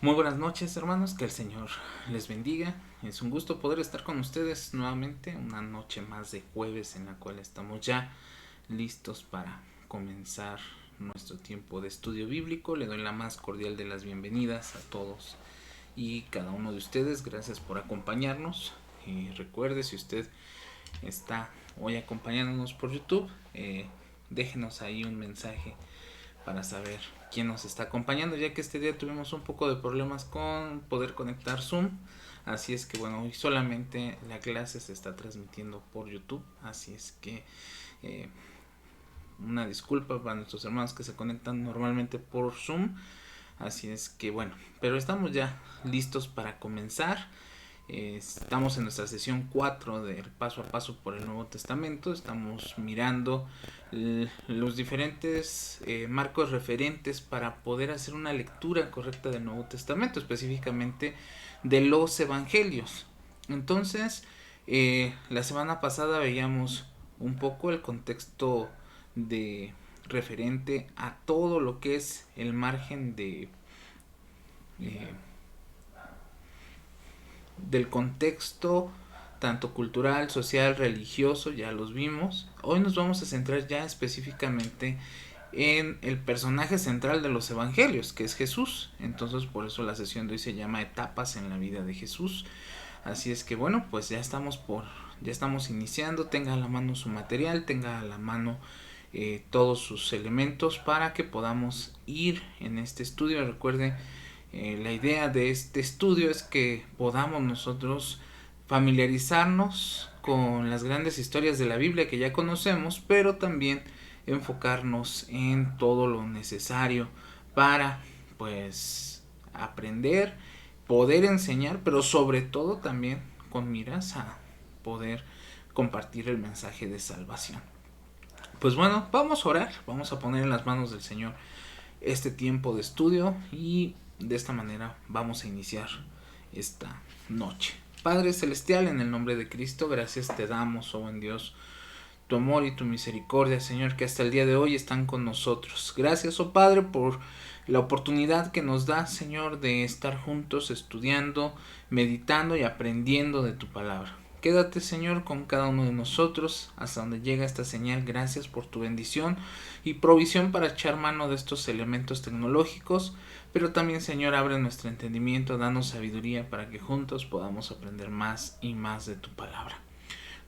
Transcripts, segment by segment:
Muy buenas noches, hermanos, que el Señor les bendiga. Es un gusto poder estar con ustedes nuevamente, una noche más de jueves en la cual estamos ya listos para comenzar nuestro tiempo de estudio bíblico. Le doy la más cordial de las bienvenidas a todos y cada uno de ustedes. Gracias por acompañarnos. Y recuerde, si usted está hoy acompañándonos por YouTube, déjenos ahí un mensaje para saber quién nos está acompañando, ya que este día tuvimos un poco de problemas con poder conectar Zoom. Así es que bueno, hoy solamente la clase se está transmitiendo por YouTube. Así es que eh, una disculpa para nuestros hermanos que se conectan normalmente por Zoom. Así es que bueno, pero estamos ya listos para comenzar. Estamos en nuestra sesión 4 del paso a paso por el Nuevo Testamento. Estamos mirando los diferentes marcos referentes para poder hacer una lectura correcta del Nuevo Testamento, específicamente de los evangelios. Entonces, la semana pasada veíamos un poco el contexto de referente a todo lo que es el margen de eh, del contexto tanto cultural, social, religioso, ya los vimos. Hoy nos vamos a centrar ya específicamente en el personaje central de los evangelios, que es Jesús. Entonces por eso la sesión de hoy se llama Etapas en la vida de Jesús. Así es que bueno, pues ya estamos iniciando. Tenga a la mano su material, tenga a la mano todos sus elementos para que podamos ir en este estudio. Recuerde, la idea de este estudio es que podamos nosotros familiarizarnos con las grandes historias de la Biblia que ya conocemos, pero también enfocarnos en todo lo necesario para pues aprender, poder enseñar, pero sobre todo también con miras a poder compartir el mensaje de salvación. Pues bueno, vamos a orar, vamos a poner en las manos del Señor este tiempo de estudio y de esta manera vamos a iniciar esta noche. Padre Celestial, en el nombre de Cristo, gracias te damos, oh buen Dios, tu amor y tu misericordia, Señor, que hasta el día de hoy están con nosotros. Gracias, oh Padre, por la oportunidad que nos da, Señor, de estar juntos estudiando, meditando y aprendiendo de tu palabra. Quédate, Señor, con cada uno de nosotros hasta donde llega esta señal. Gracias por tu bendición y provisión para echar mano de estos elementos tecnológicos. Pero también, Señor, abre nuestro entendimiento, danos sabiduría para que juntos podamos aprender más y más de tu palabra.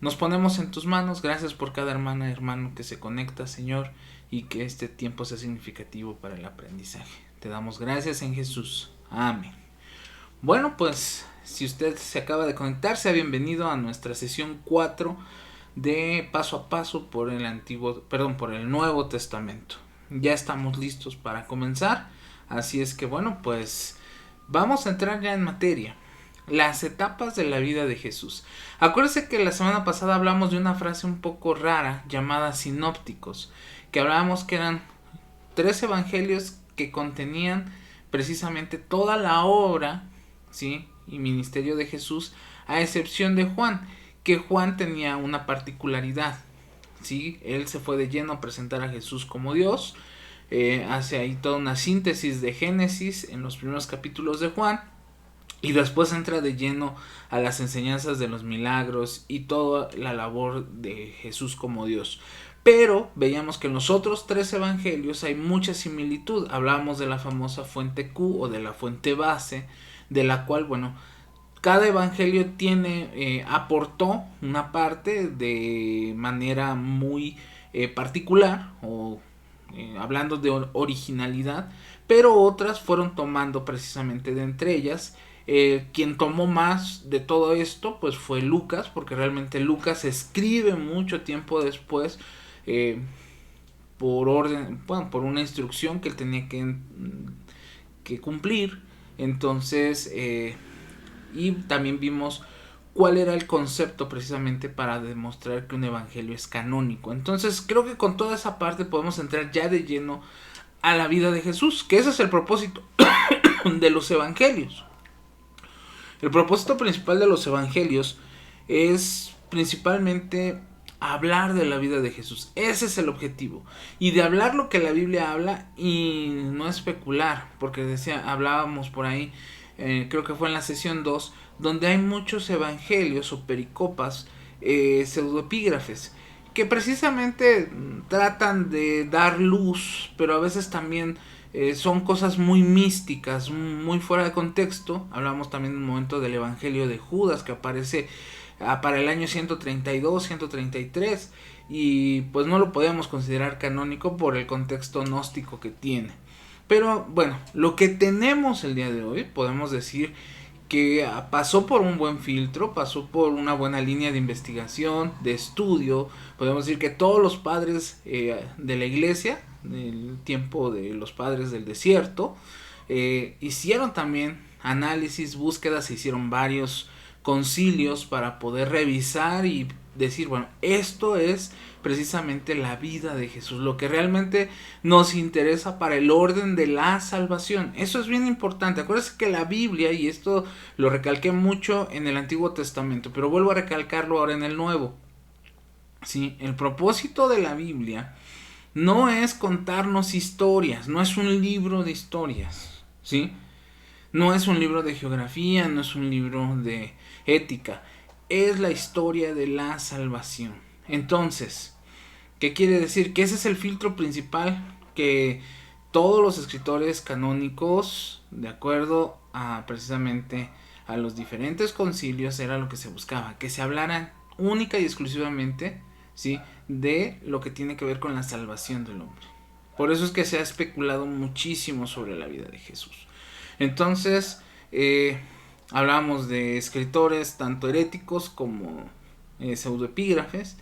Nos ponemos en tus manos. Gracias por cada hermana y hermano que se conecta, Señor, y que este tiempo sea significativo para el aprendizaje. Te damos gracias en Jesús. Amén. Bueno, pues si usted se acaba de conectar, sea bienvenido a nuestra sesión 4 de paso a paso por por el Nuevo Testamento. Ya estamos listos para comenzar, así es que bueno, pues vamos a entrar ya en materia. Las etapas de la vida de Jesús. Acuérdense que la semana pasada hablamos de una frase un poco rara llamada sinópticos, que hablábamos que eran 3 evangelios que contenían precisamente toda la obra, ¿sí?, y ministerio de Jesús, a excepción de Juan, que Juan tenía una particularidad, ¿sí? Él se fue de lleno a presentar a Jesús como Dios, hace ahí toda una síntesis de Génesis en los primeros capítulos de Juan, y después entra de lleno a las enseñanzas de los milagros y toda la labor de Jesús como Dios. Pero veíamos que en los otros 3 evangelios hay mucha similitud. Hablábamos de la famosa fuente Q o de la fuente base, de la cual, bueno, cada evangelio aportó una parte de manera muy particular o hablando de originalidad, pero otras fueron tomando precisamente de entre ellas. Quien tomó más de todo esto pues fue Lucas, porque realmente Lucas escribe mucho tiempo después, eh, por orden, bueno, por una instrucción que él tenía que cumplir. Entonces, y también vimos cuál era el concepto precisamente para demostrar que un evangelio es canónico. Entonces creo que con toda esa parte podemos entrar ya de lleno a la vida de Jesús, que ese es el propósito de los evangelios. El propósito principal de los evangelios es principalmente hablar de la vida de Jesús. Ese es el objetivo. Y de hablar lo que la Biblia habla y no especular, porque hablábamos por ahí, creo que fue en la sesión 2, donde hay muchos evangelios o pericopas, pseudoepígrafes, que precisamente tratan de dar luz, pero a veces también son cosas muy místicas, muy fuera de contexto. Hablamos también en un momento del Evangelio de Judas, que aparece para el año 132, 133, y pues no lo podemos considerar canónico por el contexto gnóstico que tiene. Pero bueno, lo que tenemos el día de hoy, podemos decir que pasó por un buen filtro, pasó por una buena línea de investigación, de estudio. Podemos decir que todos los padres de la iglesia, del tiempo de los padres del desierto, hicieron también análisis, búsquedas, se hicieron varios concilios para poder revisar y decir, bueno, esto es precisamente la vida de Jesús, lo que realmente nos interesa para el orden de la salvación. Eso es bien importante. Acuérdense que la Biblia, y esto lo recalqué mucho en el Antiguo Testamento, pero vuelvo a recalcarlo ahora en el Nuevo. ¿Sí? El propósito de la Biblia no es contarnos historias, no es un libro de historias, ¿sí? No es un libro de geografía, no es un libro de ética, es la historia de la salvación. Entonces, ¿qué quiere decir? Que ese es el filtro principal que todos los escritores canónicos, de acuerdo a precisamente a los diferentes concilios, era lo que se buscaba, que se hablara única y exclusivamente, ¿sí?, de lo que tiene que ver con la salvación del hombre. Por eso es que se ha especulado muchísimo sobre la vida de Jesús. Entonces, hablamos de escritores tanto heréticos como pseudoepígrafes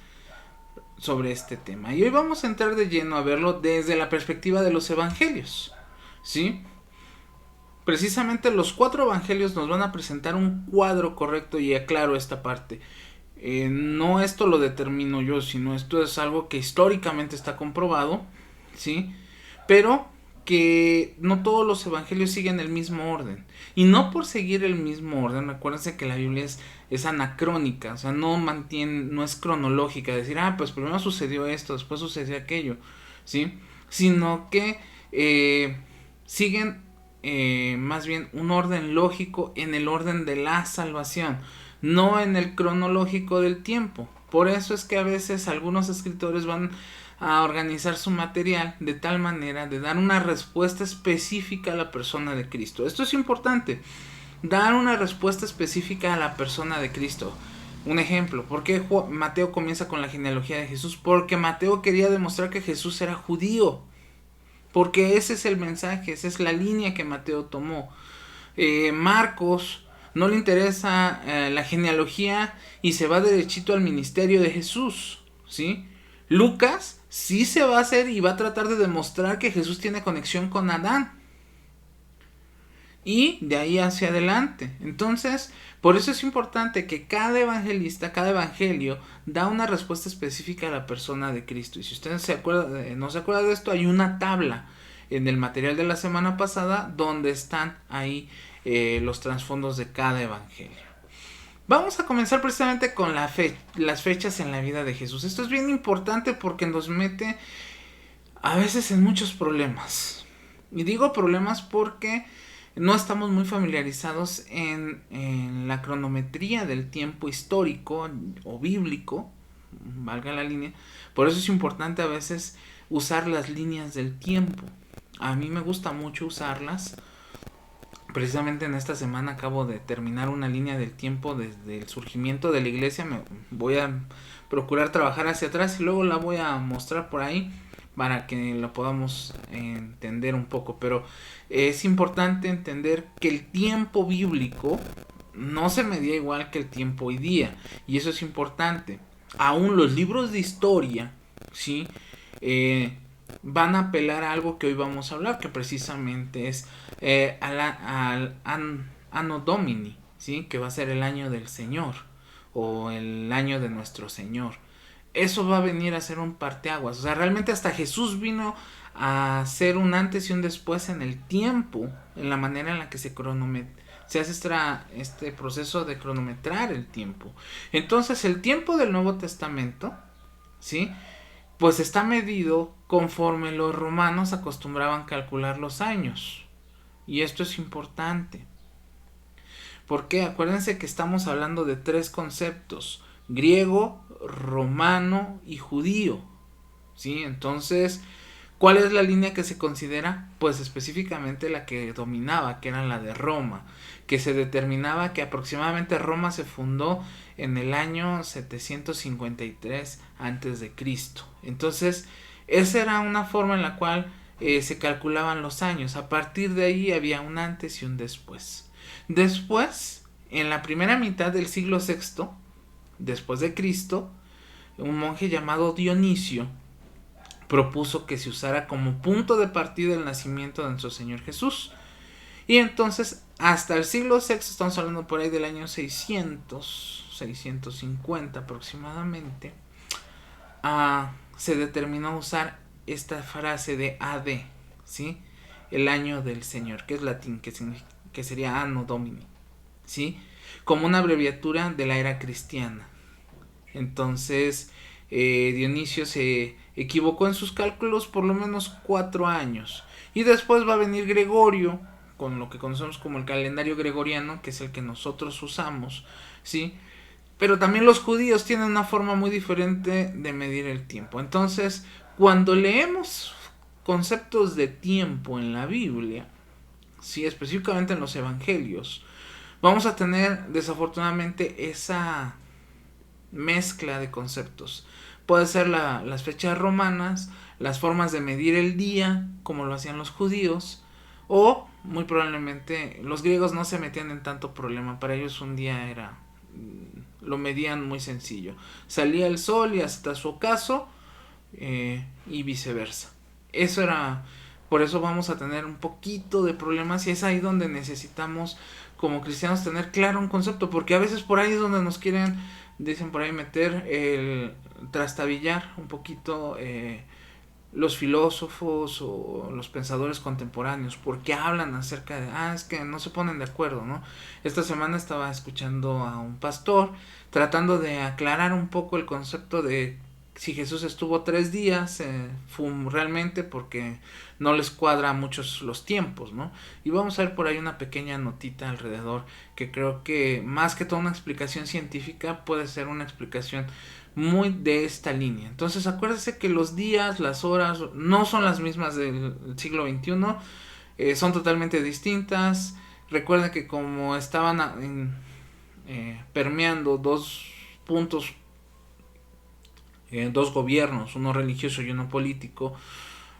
sobre este tema. Y hoy vamos a entrar de lleno a verlo desde la perspectiva de los evangelios, ¿sí? Precisamente los 4 evangelios nos van a presentar un cuadro correcto, y aclaro esta parte. No esto lo determino yo, sino esto es algo que históricamente está comprobado, ¿sí? Pero que no todos los evangelios siguen el mismo orden. Y no por seguir el mismo orden, acuérdense que la Biblia es anacrónica, o sea, no es cronológica, decir, pues primero sucedió esto, después sucedió aquello, ¿sí? Sino que siguen más bien un orden lógico en el orden de la salvación, no en el cronológico del tiempo. Por eso es que a veces algunos escritores van a organizar su material de tal manera de dar una respuesta específica a la persona de Cristo. Esto es importante, dar una respuesta específica a la persona de Cristo. Un ejemplo, ¿por qué Mateo comienza con la genealogía de Jesús? Porque Mateo quería demostrar que Jesús era judío, porque ese es el mensaje, esa es la línea que Mateo tomó. Marcos no le interesa la genealogía y se va derechito al ministerio de Jesús, ¿sí? Lucas sí se va a hacer y va a tratar de demostrar que Jesús tiene conexión con Adán, y de ahí hacia adelante. Entonces, por eso es importante que cada evangelista, cada evangelio da una respuesta específica a la persona de Cristo. Y si ustedes no se acuerdan de esto, hay una tabla en el material de la semana pasada donde están ahí los trasfondos de cada evangelio. Vamos a comenzar precisamente con las fechas en la vida de Jesús. Esto es bien importante porque nos mete a veces en muchos problemas. Y digo problemas porque no estamos muy familiarizados en la cronometría del tiempo histórico o bíblico, valga la línea. Por eso es importante a veces usar las líneas del tiempo. A mí me gusta mucho usarlas. Precisamente en esta semana acabo de terminar una línea del tiempo desde el surgimiento de la iglesia. Me voy a procurar trabajar hacia atrás y luego la voy a mostrar por ahí para que la podamos entender un poco. Pero es importante entender que el tiempo bíblico no se medía igual que el tiempo hoy día, y eso es importante. Aún los libros de historia, ¿sí?, van a apelar a algo que hoy vamos a hablar, que precisamente es al Anno Domini, ¿sí?, que va a ser el año del Señor o el año de nuestro Señor. Eso va a venir a ser un parteaguas. O sea, realmente hasta Jesús vino a ser un antes y un después en el tiempo, en la manera en la que se hace este proceso de cronometrar el tiempo. Entonces, el tiempo del Nuevo Testamento, ¿sí? Pues está medido conforme los romanos acostumbraban calcular los años. Y esto es importante. Porque acuérdense que estamos hablando de tres conceptos: griego, romano y judío. ¿Sí? Entonces, ¿cuál es la línea que se considera? Pues específicamente la que dominaba, que era la de Roma, que se determinaba que aproximadamente Roma se fundó en el año 753 antes de Cristo. Entonces, esa era una forma en la cual se calculaban los años. A partir de ahí había un antes y un después. Después, en la primera mitad del siglo VI después de Cristo, un monje llamado Dionisio propuso que se usara como punto de partida el nacimiento de nuestro Señor Jesús. Y entonces, hasta el siglo VI, estamos hablando por ahí del año 650 aproximadamente, se determinó usar esta frase de AD, ¿sí? El año del Señor, que es latín, que sería Anno Domini, ¿sí? Como una abreviatura de la era cristiana. Entonces, Dionisio se equivocó en sus cálculos por lo menos 4 años. Y después va a venir Gregorio, con lo que conocemos como el calendario gregoriano, que es el que nosotros usamos, ¿sí? Pero también los judíos tienen una forma muy diferente de medir el tiempo. Entonces, cuando leemos conceptos de tiempo en la Biblia, sí, específicamente en los evangelios, vamos a tener desafortunadamente esa mezcla de conceptos. Puede ser las fechas romanas, las formas de medir el día, como lo hacían los judíos, o muy probablemente los griegos no se metían en tanto problema. Para ellos un día era, lo medían muy sencillo. Salía el sol y hasta su ocaso, y viceversa. Eso era, por eso vamos a tener un poquito de problemas, y es ahí donde necesitamos como cristianos tener claro un concepto, porque a veces por ahí es donde nos quieren, dicen por ahí, meter el trastabillar un poquito los filósofos o los pensadores contemporáneos, porque hablan acerca de, es que no se ponen de acuerdo, ¿no? Esta semana estaba escuchando a un pastor tratando de aclarar un poco el concepto de si Jesús estuvo 3 días, fue realmente porque no les cuadra a muchos los tiempos, ¿no? Y vamos a ver por ahí una pequeña notita alrededor que creo que más que toda una explicación científica puede ser una explicación muy de esta línea. Entonces acuérdense que los días, las horas no son las mismas del siglo XXI, son totalmente distintas. Recuerden que como estaban permeando dos puntos, dos gobiernos, uno religioso y uno político,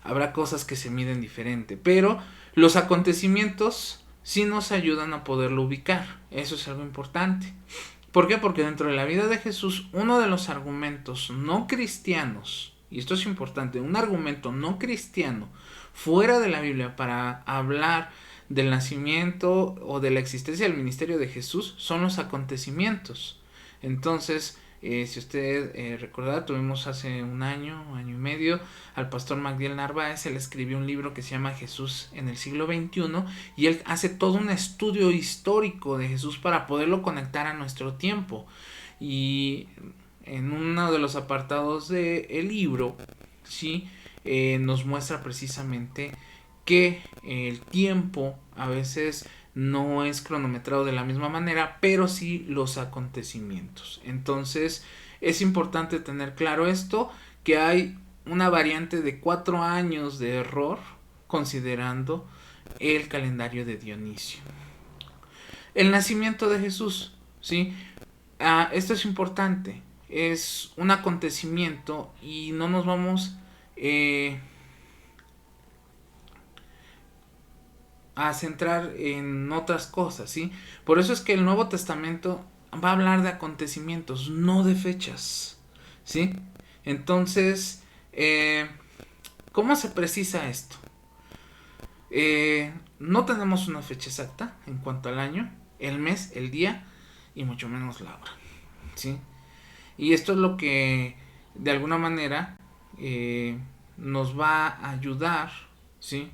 habrá cosas que se miden diferente, pero los acontecimientos sí nos ayudan a poderlo ubicar. Eso es algo importante. ¿Por qué? Porque dentro de la vida de Jesús, uno de los argumentos no cristianos, y esto es importante, un argumento no cristiano fuera de la Biblia para hablar del nacimiento o de la existencia del ministerio de Jesús son los acontecimientos. Entonces, si usted recordará, tuvimos hace un año y medio al pastor Magdiel Narváez. Él escribió un libro que se llama Jesús en el siglo XXI, y él hace todo un estudio histórico de Jesús para poderlo conectar a nuestro tiempo. Y en uno de los apartados del libro, ¿sí? Nos muestra precisamente que el tiempo a veces no es cronometrado de la misma manera, pero sí los acontecimientos. Entonces es importante tener claro esto, que hay una variante de 4 años de error considerando el calendario de Dionisio. El nacimiento de Jesús, ¿sí? Esto es importante, es un acontecimiento y no nos vamos a centrar en otras cosas, ¿sí? Por eso es que el Nuevo Testamento va a hablar de acontecimientos, no de fechas, ¿sí? Entonces, ¿cómo se precisa esto? No tenemos una fecha exacta en cuanto al año, el mes, el día y mucho menos la hora, ¿sí? Y esto es lo que de alguna manera nos va a ayudar, ¿sí?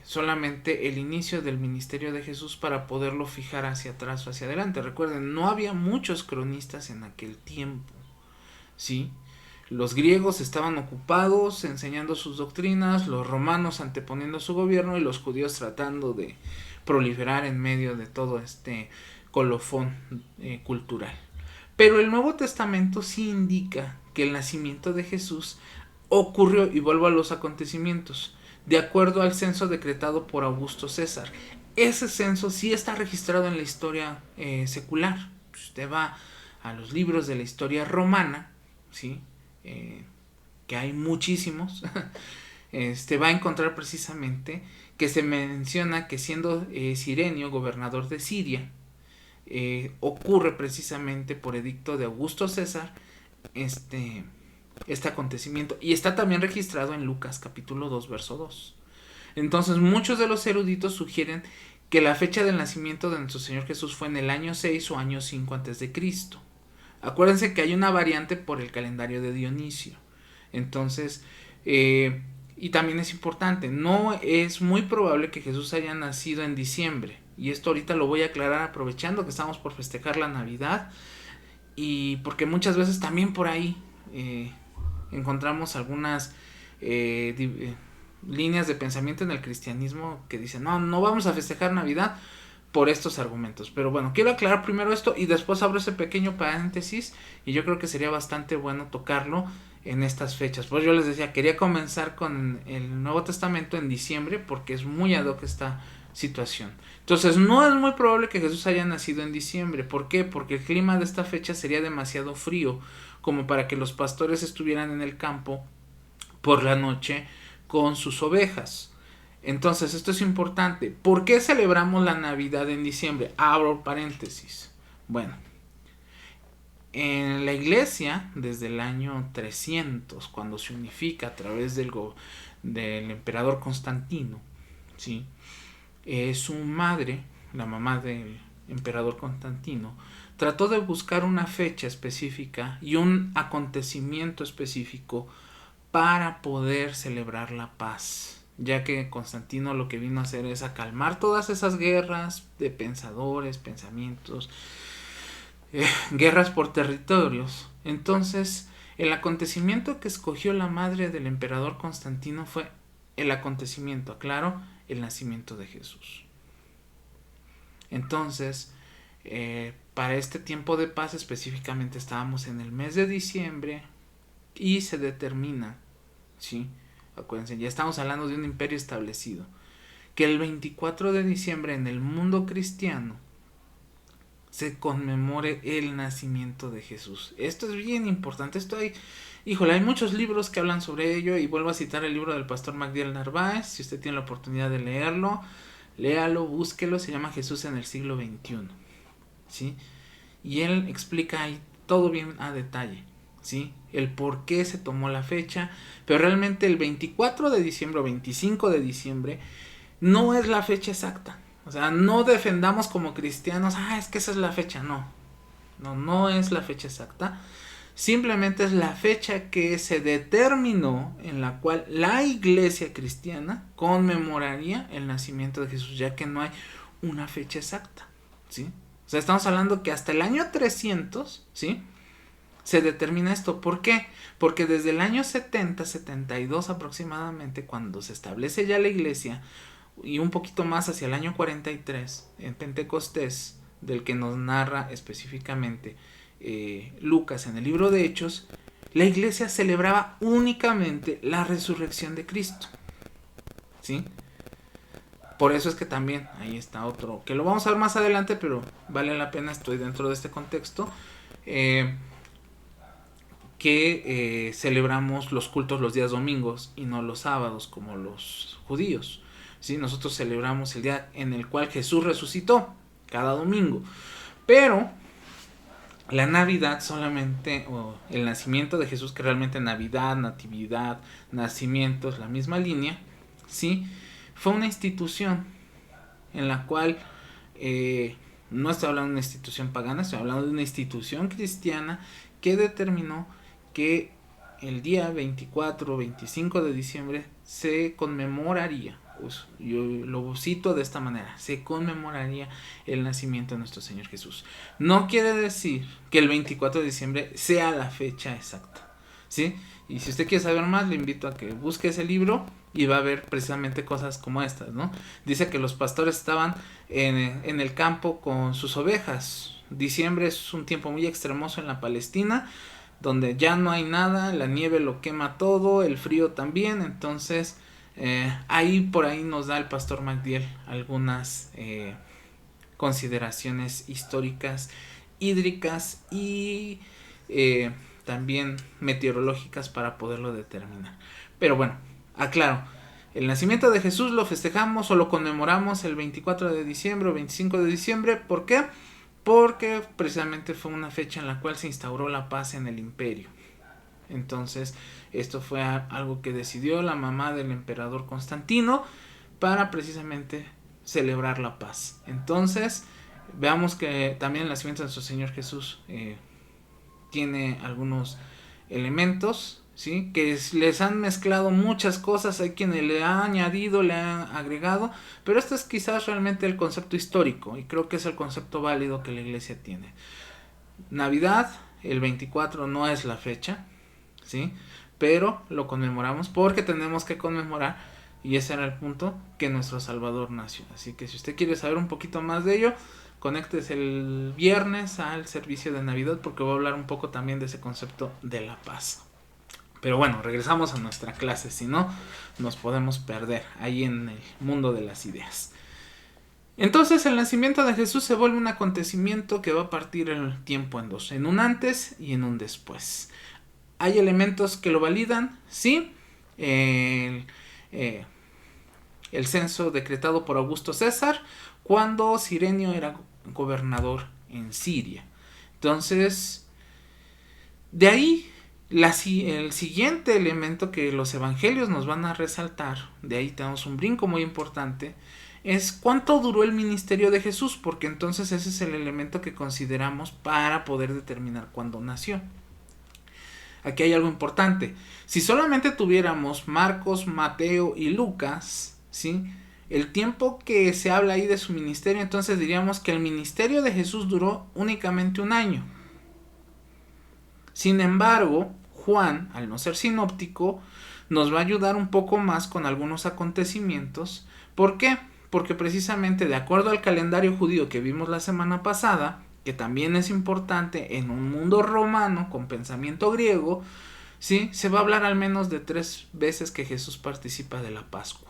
Solamente el inicio del ministerio de Jesús para poderlo fijar hacia atrás o hacia adelante. Recuerden, no había muchos cronistas en aquel tiempo, ¿sí? Los griegos estaban ocupados enseñando sus doctrinas, los romanos anteponiendo su gobierno y los judíos tratando de proliferar en medio de todo este colofón cultural. Pero el Nuevo Testamento sí indica que el nacimiento de Jesús ocurrió, y vuelvo a los acontecimientos, de acuerdo al censo decretado por Augusto César. Ese censo sí está registrado en la historia secular. Si usted va a los libros de la historia romana, ¿sí? Que hay muchísimos, va a encontrar precisamente que se menciona que siendo Cirenio gobernador de Siria, ocurre precisamente por edicto de Augusto César este acontecimiento, y está también registrado en Lucas capítulo 2 verso 2. Entonces muchos de los eruditos sugieren que la fecha del nacimiento de nuestro Señor Jesús fue en el año 6 o año 5 antes de Cristo. Acuérdense que hay una variante por el calendario de Dionisio. Entonces, y también es importante, no es muy probable que Jesús haya nacido en diciembre. Y esto ahorita lo voy a aclarar aprovechando que estamos por festejar la Navidad. Y porque muchas veces también por ahí encontramos algunas líneas de pensamiento en el cristianismo que dicen, no vamos a festejar Navidad por estos argumentos. Pero bueno, quiero aclarar primero esto y después abro ese pequeño paréntesis, y yo creo que sería bastante bueno tocarlo en estas fechas. Pues yo les decía, quería comenzar con el Nuevo Testamento en diciembre porque es muy ad hoc esta situación. Entonces no es muy probable que Jesús haya nacido en diciembre. ¿Por qué? Porque el clima de esta fecha sería demasiado frío como para que los pastores estuvieran en el campo por la noche con sus ovejas. Entonces esto es importante. ¿Por qué celebramos la Navidad en diciembre? Abro paréntesis. Bueno, en la iglesia, desde el año 300, cuando se unifica a través del emperador Constantino, ¿sí? Su madre, la mamá del emperador Constantino, trató de buscar una fecha específica y un acontecimiento específico para poder celebrar la paz, ya que Constantino lo que vino a hacer es a calmar todas esas guerras de pensadores, pensamientos, guerras por territorios. Entonces, el acontecimiento que escogió la madre del emperador Constantino fue el acontecimiento, aclaro, el nacimiento de Jesús. Entonces, para este tiempo de paz específicamente estábamos en el mes de diciembre y se determina, ¿sí? Acuérdense, ya estamos hablando de un imperio establecido, que el 24 de diciembre en el mundo cristiano se conmemore el nacimiento de Jesús. Esto es bien importante. Esto hay muchos libros que hablan sobre ello, y vuelvo a citar el libro del pastor Magdiel Narváez. Si usted tiene la oportunidad de leerlo, léalo, búsquelo. Se llama Jesús en el siglo XXI, ¿sí? Y él explica ahí todo bien a detalle, ¿sí? El por qué se tomó la fecha. Pero realmente el 24 de diciembre o 25 de diciembre no es la fecha exacta. O sea, no defendamos como cristianos, es que esa es la fecha. No es la fecha exacta. Simplemente es la fecha que se determinó en la cual la iglesia cristiana conmemoraría el nacimiento de Jesús, ya que no hay una fecha exacta, ¿sí? O sea, estamos hablando que hasta el año 300, ¿sí?, se determina esto. ¿Por qué? Porque desde el año 70, 72 aproximadamente, cuando se establece ya la iglesia, y un poquito más hacia el año 43, en Pentecostés, del que nos narra específicamente Lucas en el libro de Hechos, la iglesia celebraba únicamente la resurrección de Cristo, ¿sí? Por eso es que también ahí está otro, que lo vamos a ver más adelante, pero vale la pena, estoy dentro de este contexto, que celebramos los cultos los días domingos y no los sábados como los judíos, ¿sí? Nosotros celebramos el día en el cual Jesús resucitó, cada domingo. Pero la Navidad solamente, o el nacimiento de Jesús, que realmente Navidad, Natividad, nacimiento es la misma línea, ¿sí?, fue una institución en la cual no estoy hablando de una institución pagana, estoy hablando de una institución cristiana que determinó que el día 24 o 25 de diciembre se conmemoraría, pues yo lo cito de esta manera, se conmemoraría el nacimiento de nuestro Señor Jesús. No quiere decir que el 24 de diciembre sea la fecha exacta, ¿sí? Y si usted quiere saber más, le invito a que busque ese libro y va a ver precisamente cosas como estas, ¿no? Dice que los pastores estaban en el campo con sus ovejas. Diciembre es un tiempo muy extremoso en la Palestina, donde ya no hay nada, la nieve lo quema todo, el frío también, entonces ahí por ahí nos da el pastor MacDiel algunas consideraciones históricas, hídricas y también meteorológicas para poderlo determinar. Pero bueno, aclaro, el nacimiento de Jesús lo festejamos o lo conmemoramos el 24 de diciembre o 25 de diciembre. ¿Por qué? Porque precisamente fue una fecha en la cual se instauró la paz en el imperio. Entonces, esto fue algo que decidió la mamá del emperador Constantino para precisamente celebrar la paz. Entonces, veamos que también el nacimiento de nuestro Señor Jesús tiene algunos elementos, ¿sí? Que les han mezclado muchas cosas, hay quienes le han añadido, le han agregado, pero este es quizás realmente el concepto histórico y creo que es el concepto válido que la iglesia tiene. Navidad, el 24 no es la fecha, ¿sí? Pero lo conmemoramos porque tenemos que conmemorar, y ese era el punto, que nuestro Salvador nació. Así que si usted quiere saber un poquito más de ello, conéctese el viernes al servicio de Navidad porque voy a hablar un poco también de ese concepto de la paz. Pero bueno, regresamos a nuestra clase, si no nos podemos perder ahí en el mundo de las ideas. Entonces el nacimiento de Jesús se vuelve un acontecimiento que va a partir el tiempo en dos, en un antes y en un después. ¿Hay elementos que lo validan? Sí. El censo decretado por Augusto César cuando Cirenio era gobernador en Siria. Entonces, de ahí el siguiente elemento que los evangelios nos van a resaltar, de ahí tenemos un brinco muy importante, es cuánto duró el ministerio de Jesús, porque entonces ese es el elemento que consideramos para poder determinar cuándo nació. Aquí hay algo importante. Si solamente tuviéramos Marcos, Mateo y Lucas, ¿sí? El tiempo que se habla ahí de su ministerio, entonces diríamos que el ministerio de Jesús duró únicamente un año. Sin embargo, Juan, al no ser sinóptico, nos va a ayudar un poco más con algunos acontecimientos. ¿Por qué? Porque precisamente de acuerdo al calendario judío que vimos la semana pasada, que también es importante en un mundo romano con pensamiento griego, ¿sí? Se va a hablar al menos de 3 veces que Jesús participa de la Pascua.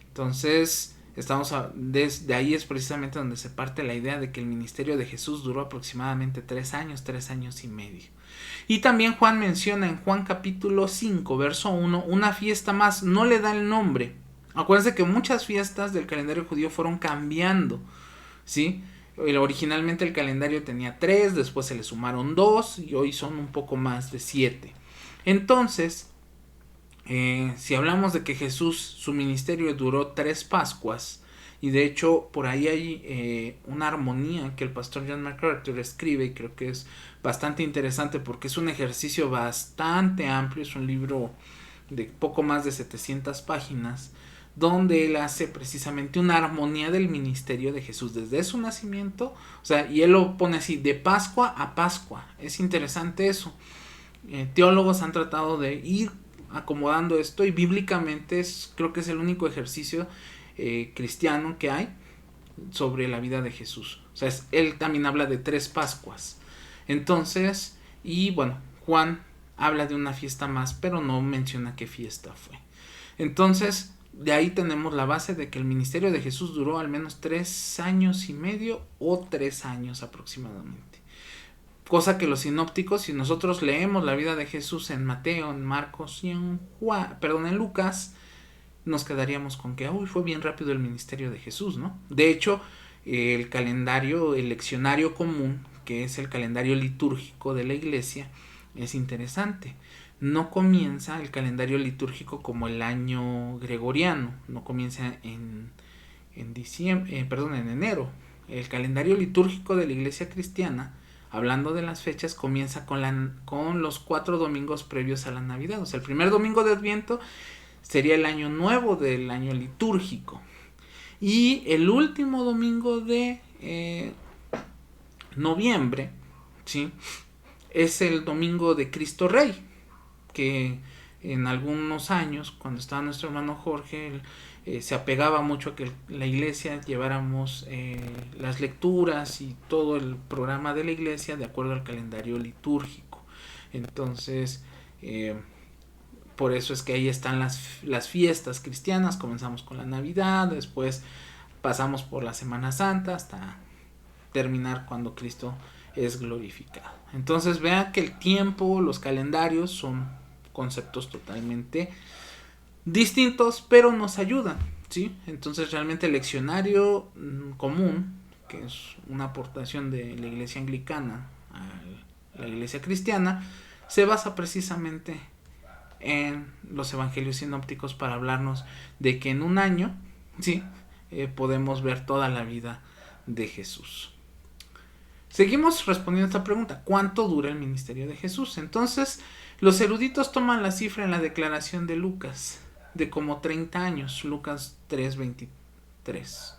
Entonces, desde ahí es precisamente donde se parte la idea de que el ministerio de Jesús duró aproximadamente 3 años y medio. Y también Juan menciona en Juan capítulo 5, verso 1, una fiesta más, no le da el nombre. Acuérdense que muchas fiestas del calendario judío fueron cambiando, ¿sí? Originalmente el calendario tenía 3, después se le sumaron 2 y hoy son un poco más de 7. Entonces, si hablamos de que Jesús, su ministerio duró 3 Pascuas, y de hecho por ahí hay una armonía que el pastor John MacArthur escribe, y creo que es bastante interesante porque es un ejercicio bastante amplio, es un libro de poco más de 700 páginas, donde él hace precisamente una armonía del ministerio de Jesús desde su nacimiento, o sea, y él lo pone así, de Pascua a Pascua. Es interesante eso. Teólogos han tratado de ir acomodando esto y bíblicamente creo que es el único ejercicio cristiano que hay sobre la vida de Jesús. O sea, él también habla de 3 Pascuas. Entonces, y bueno, Juan habla de una fiesta más, pero no menciona qué fiesta fue. Entonces, de ahí tenemos la base de que el ministerio de Jesús duró al menos 3 años y medio o 3 años aproximadamente. Cosa que los sinópticos, si nosotros leemos la vida de Jesús en Mateo, en Marcos y en Lucas, nos quedaríamos con que fue bien rápido el ministerio de Jesús, ¿no? De hecho, el calendario, el leccionario común, que es el calendario litúrgico de la iglesia, es interesante. No comienza el calendario litúrgico como el año gregoriano, no comienza en enero. El calendario litúrgico de la iglesia cristiana, hablando de las fechas, comienza con los 4 domingos previos a la Navidad. O sea, el primer domingo de Adviento sería el año nuevo del año litúrgico. Y el último domingo de noviembre, ¿sí? es el domingo de Cristo Rey, que en algunos años, cuando estaba nuestro hermano Jorge, se apegaba mucho a que la iglesia lleváramos las lecturas y todo el programa de la iglesia de acuerdo al calendario litúrgico. Entonces, por eso es que ahí están las fiestas cristianas. Comenzamos con la Navidad, después pasamos por la Semana Santa hasta terminar cuando Cristo es glorificado. Entonces vean que el tiempo, los calendarios son conceptos totalmente distintos, pero nos ayudan, ¿sí? Entonces realmente el leccionario común, que es una aportación de la iglesia anglicana a la iglesia cristiana, se basa precisamente en los evangelios sinópticos para hablarnos de que en un año, ¿sí? Podemos ver toda la vida de Jesús. Seguimos respondiendo a esta pregunta: ¿cuánto dura el ministerio de Jesús? Entonces, los eruditos toman la cifra en la declaración de Lucas, de como 30 años, Lucas 3:23.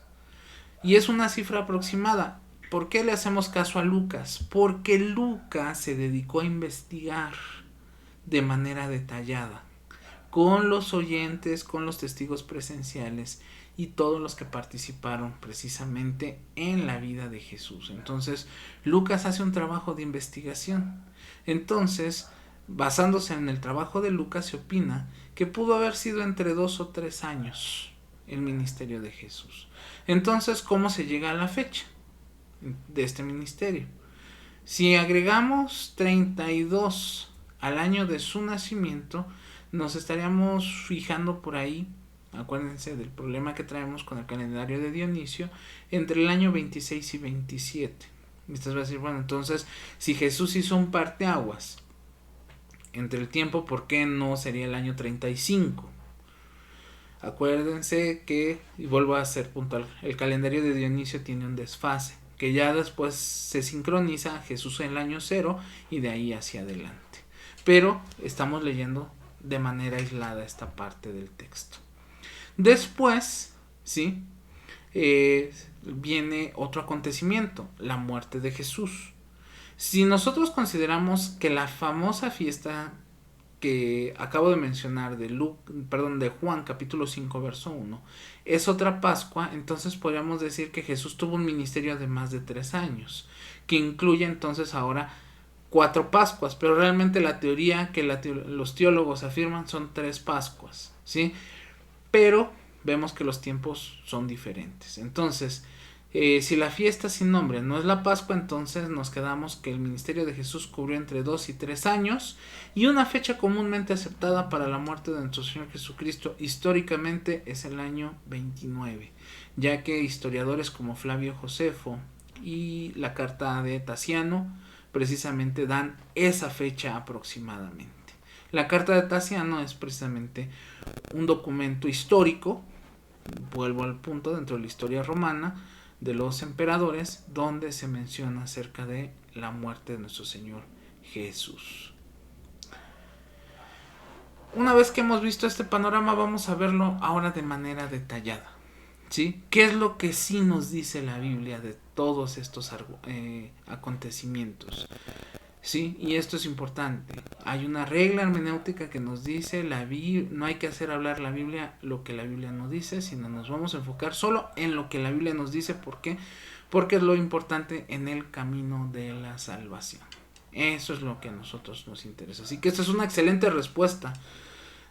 Y es una cifra aproximada. ¿Por qué le hacemos caso a Lucas? Porque Lucas se dedicó a investigar de manera detallada, con los oyentes, con los testigos presenciales y todos los que participaron precisamente en la vida de Jesús. Entonces, Lucas hace un trabajo de investigación. Entonces, basándose en el trabajo de Lucas, se opina que pudo haber sido entre 2 o 3 años el ministerio de Jesús. Entonces, ¿cómo se llega a la fecha de este ministerio? Si agregamos 32 al año de su nacimiento, nos estaríamos fijando por ahí, acuérdense del problema que traemos con el calendario de Dionisio, entre el año 26 y 27. Y ustedes van a decir, bueno, entonces, si Jesús hizo un parteaguas entre el tiempo, ¿por qué no sería el año 35? Acuérdense que, y vuelvo a ser puntual, el calendario de Dionisio tiene un desfase, que ya después se sincroniza Jesús en el año 0 y de ahí hacia adelante. Pero estamos leyendo de manera aislada esta parte del texto. Después, ¿sí? Viene otro acontecimiento, la muerte de Jesús. Si nosotros consideramos que la famosa fiesta que acabo de mencionar de Juan capítulo 5 verso 1 es otra Pascua, entonces podríamos decir que Jesús tuvo un ministerio de más de 3 años, que incluye entonces ahora 4 Pascuas, pero realmente la teoría que los teólogos afirman son 3 Pascuas, ¿sí? Pero vemos que los tiempos son diferentes. Entonces, si la fiesta sin nombre no es la Pascua, entonces nos quedamos que el ministerio de Jesús cubrió entre 2 y 3 años, y una fecha comúnmente aceptada para la muerte de nuestro Señor Jesucristo históricamente es el año 29, ya que historiadores como Flavio Josefo y la carta de Tasiano precisamente dan esa fecha aproximadamente. La carta de Tasiano es precisamente un documento histórico, vuelvo al punto, dentro de la historia romana de los emperadores, donde se menciona acerca de la muerte de nuestro Señor Jesús. Una vez que hemos visto este panorama, vamos a verlo ahora de manera detallada, ¿sí? ¿Qué es lo que sí nos dice la Biblia de todos estos acontecimientos? Sí, y esto es importante. Hay una regla hermenéutica que nos dice no hay que hacer hablar la Biblia lo que la Biblia no dice, sino nos vamos a enfocar solo en lo que la Biblia nos dice. ¿Por qué? Porque es lo importante en el camino de la salvación. Eso es lo que a nosotros nos interesa. Así que esta es una excelente respuesta.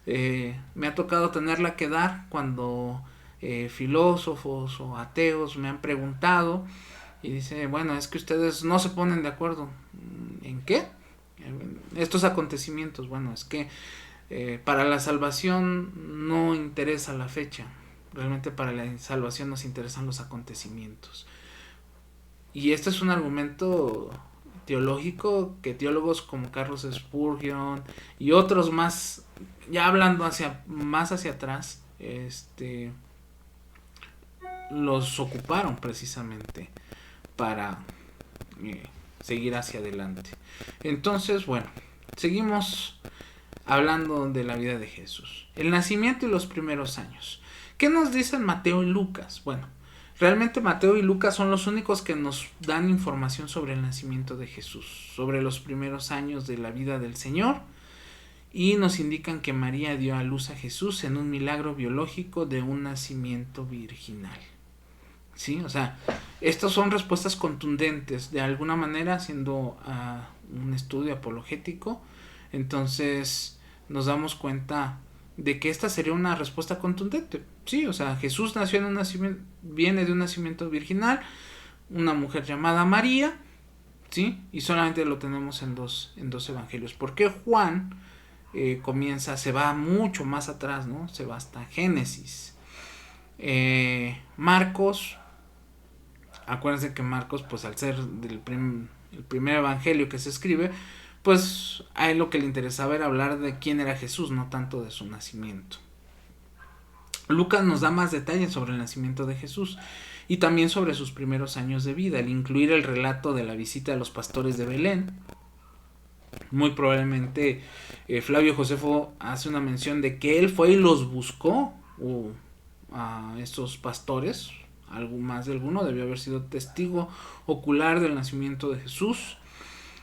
Me ha tocado tenerla que dar cuando filósofos o ateos me han preguntado y dice, bueno, es que ustedes no se ponen de acuerdo. ¿En qué? Estos acontecimientos. Bueno, es que para la salvación no interesa la fecha. Realmente para la salvación nos interesan los acontecimientos. Y este es un argumento teológico que teólogos como Carlos Spurgeon y otros más, ya hablando más hacia atrás, los ocuparon precisamente para seguir hacia adelante. Entonces, bueno, seguimos hablando de la vida de Jesús. El nacimiento y los primeros años. ¿Qué nos dicen Mateo y Lucas? Bueno, Realmente Mateo y Lucas son los únicos que nos dan información sobre el nacimiento de Jesús, sobre los primeros años de la vida del Señor, y nos indican que María dio a luz a Jesús en un milagro biológico de un nacimiento virginal. ¿Sí? O sea, estas son respuestas contundentes, de alguna manera haciendo un estudio apologético. Entonces nos damos cuenta de que esta sería una respuesta contundente. Sí, o sea, Jesús nació en un nacimiento, viene de un nacimiento virginal, una mujer llamada María, ¿sí? Y solamente lo tenemos en dos evangelios. ¿Por qué Juan se va mucho más atrás, ¿no? Se va hasta Génesis. Marcos, acuérdense que Marcos, pues al ser el primer evangelio que se escribe, pues a él lo que le interesaba era hablar de quién era Jesús, no tanto de su nacimiento. Lucas nos da más detalles sobre el nacimiento de Jesús y también sobre sus primeros años de vida, al incluir el relato de la visita de los pastores de Belén. Muy probablemente Flavio Josefo hace una mención de que él fue y los buscó a estos pastores. Más de alguno debió haber sido testigo ocular del nacimiento de Jesús.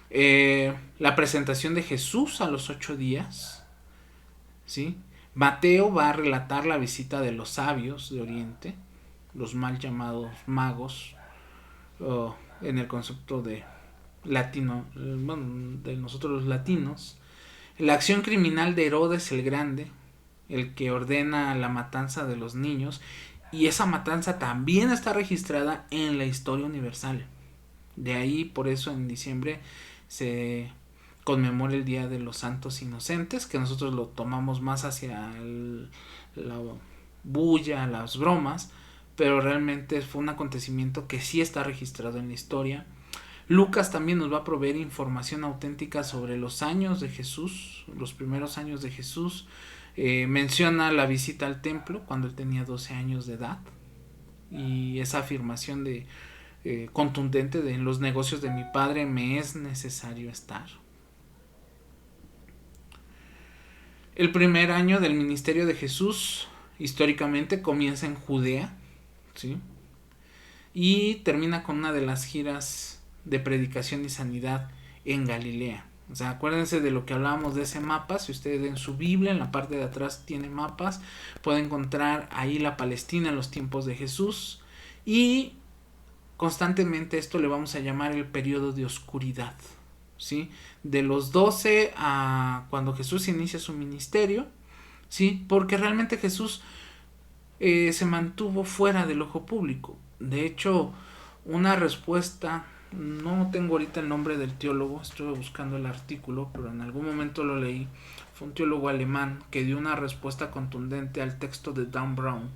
La presentación de Jesús a los 8 días, ¿sí? Mateo va a relatar la visita de los sabios de Oriente, los mal llamados magos, en el concepto de latino, bueno, de nosotros los latinos. La acción criminal de Herodes el Grande, el que ordena la matanza de los niños, y esa matanza también está registrada en la historia universal. De ahí, por eso en diciembre se conmemora el Día de los Santos Inocentes, que nosotros lo tomamos más hacia la bulla, las bromas, pero realmente fue un acontecimiento que sí está registrado en la historia. Lucas también nos va a proveer información auténtica sobre los años de Jesús, los primeros años de Jesús. Menciona la visita al templo cuando él tenía 12 años de edad, y esa afirmación de contundente de: en los negocios de mi padre me es necesario estar. El primer año del ministerio de Jesús históricamente comienza en Judea, ¿sí? Y termina con una de las giras de predicación y sanidad en Galilea. O sea, acuérdense de lo que hablábamos de ese mapa. Si ustedes en su Biblia, en la parte de atrás tiene mapas, pueden encontrar ahí la Palestina en los tiempos de Jesús. Y constantemente esto le vamos a llamar el periodo de oscuridad, ¿sí? De los 12 a cuando Jesús inicia su ministerio, ¿sí? Porque realmente Jesús se mantuvo fuera del ojo público. De hecho, una respuesta, no tengo ahorita el nombre del teólogo, estuve buscando el artículo, pero en algún momento lo leí. Fue un teólogo alemán que dio una respuesta contundente al texto de Dan Brown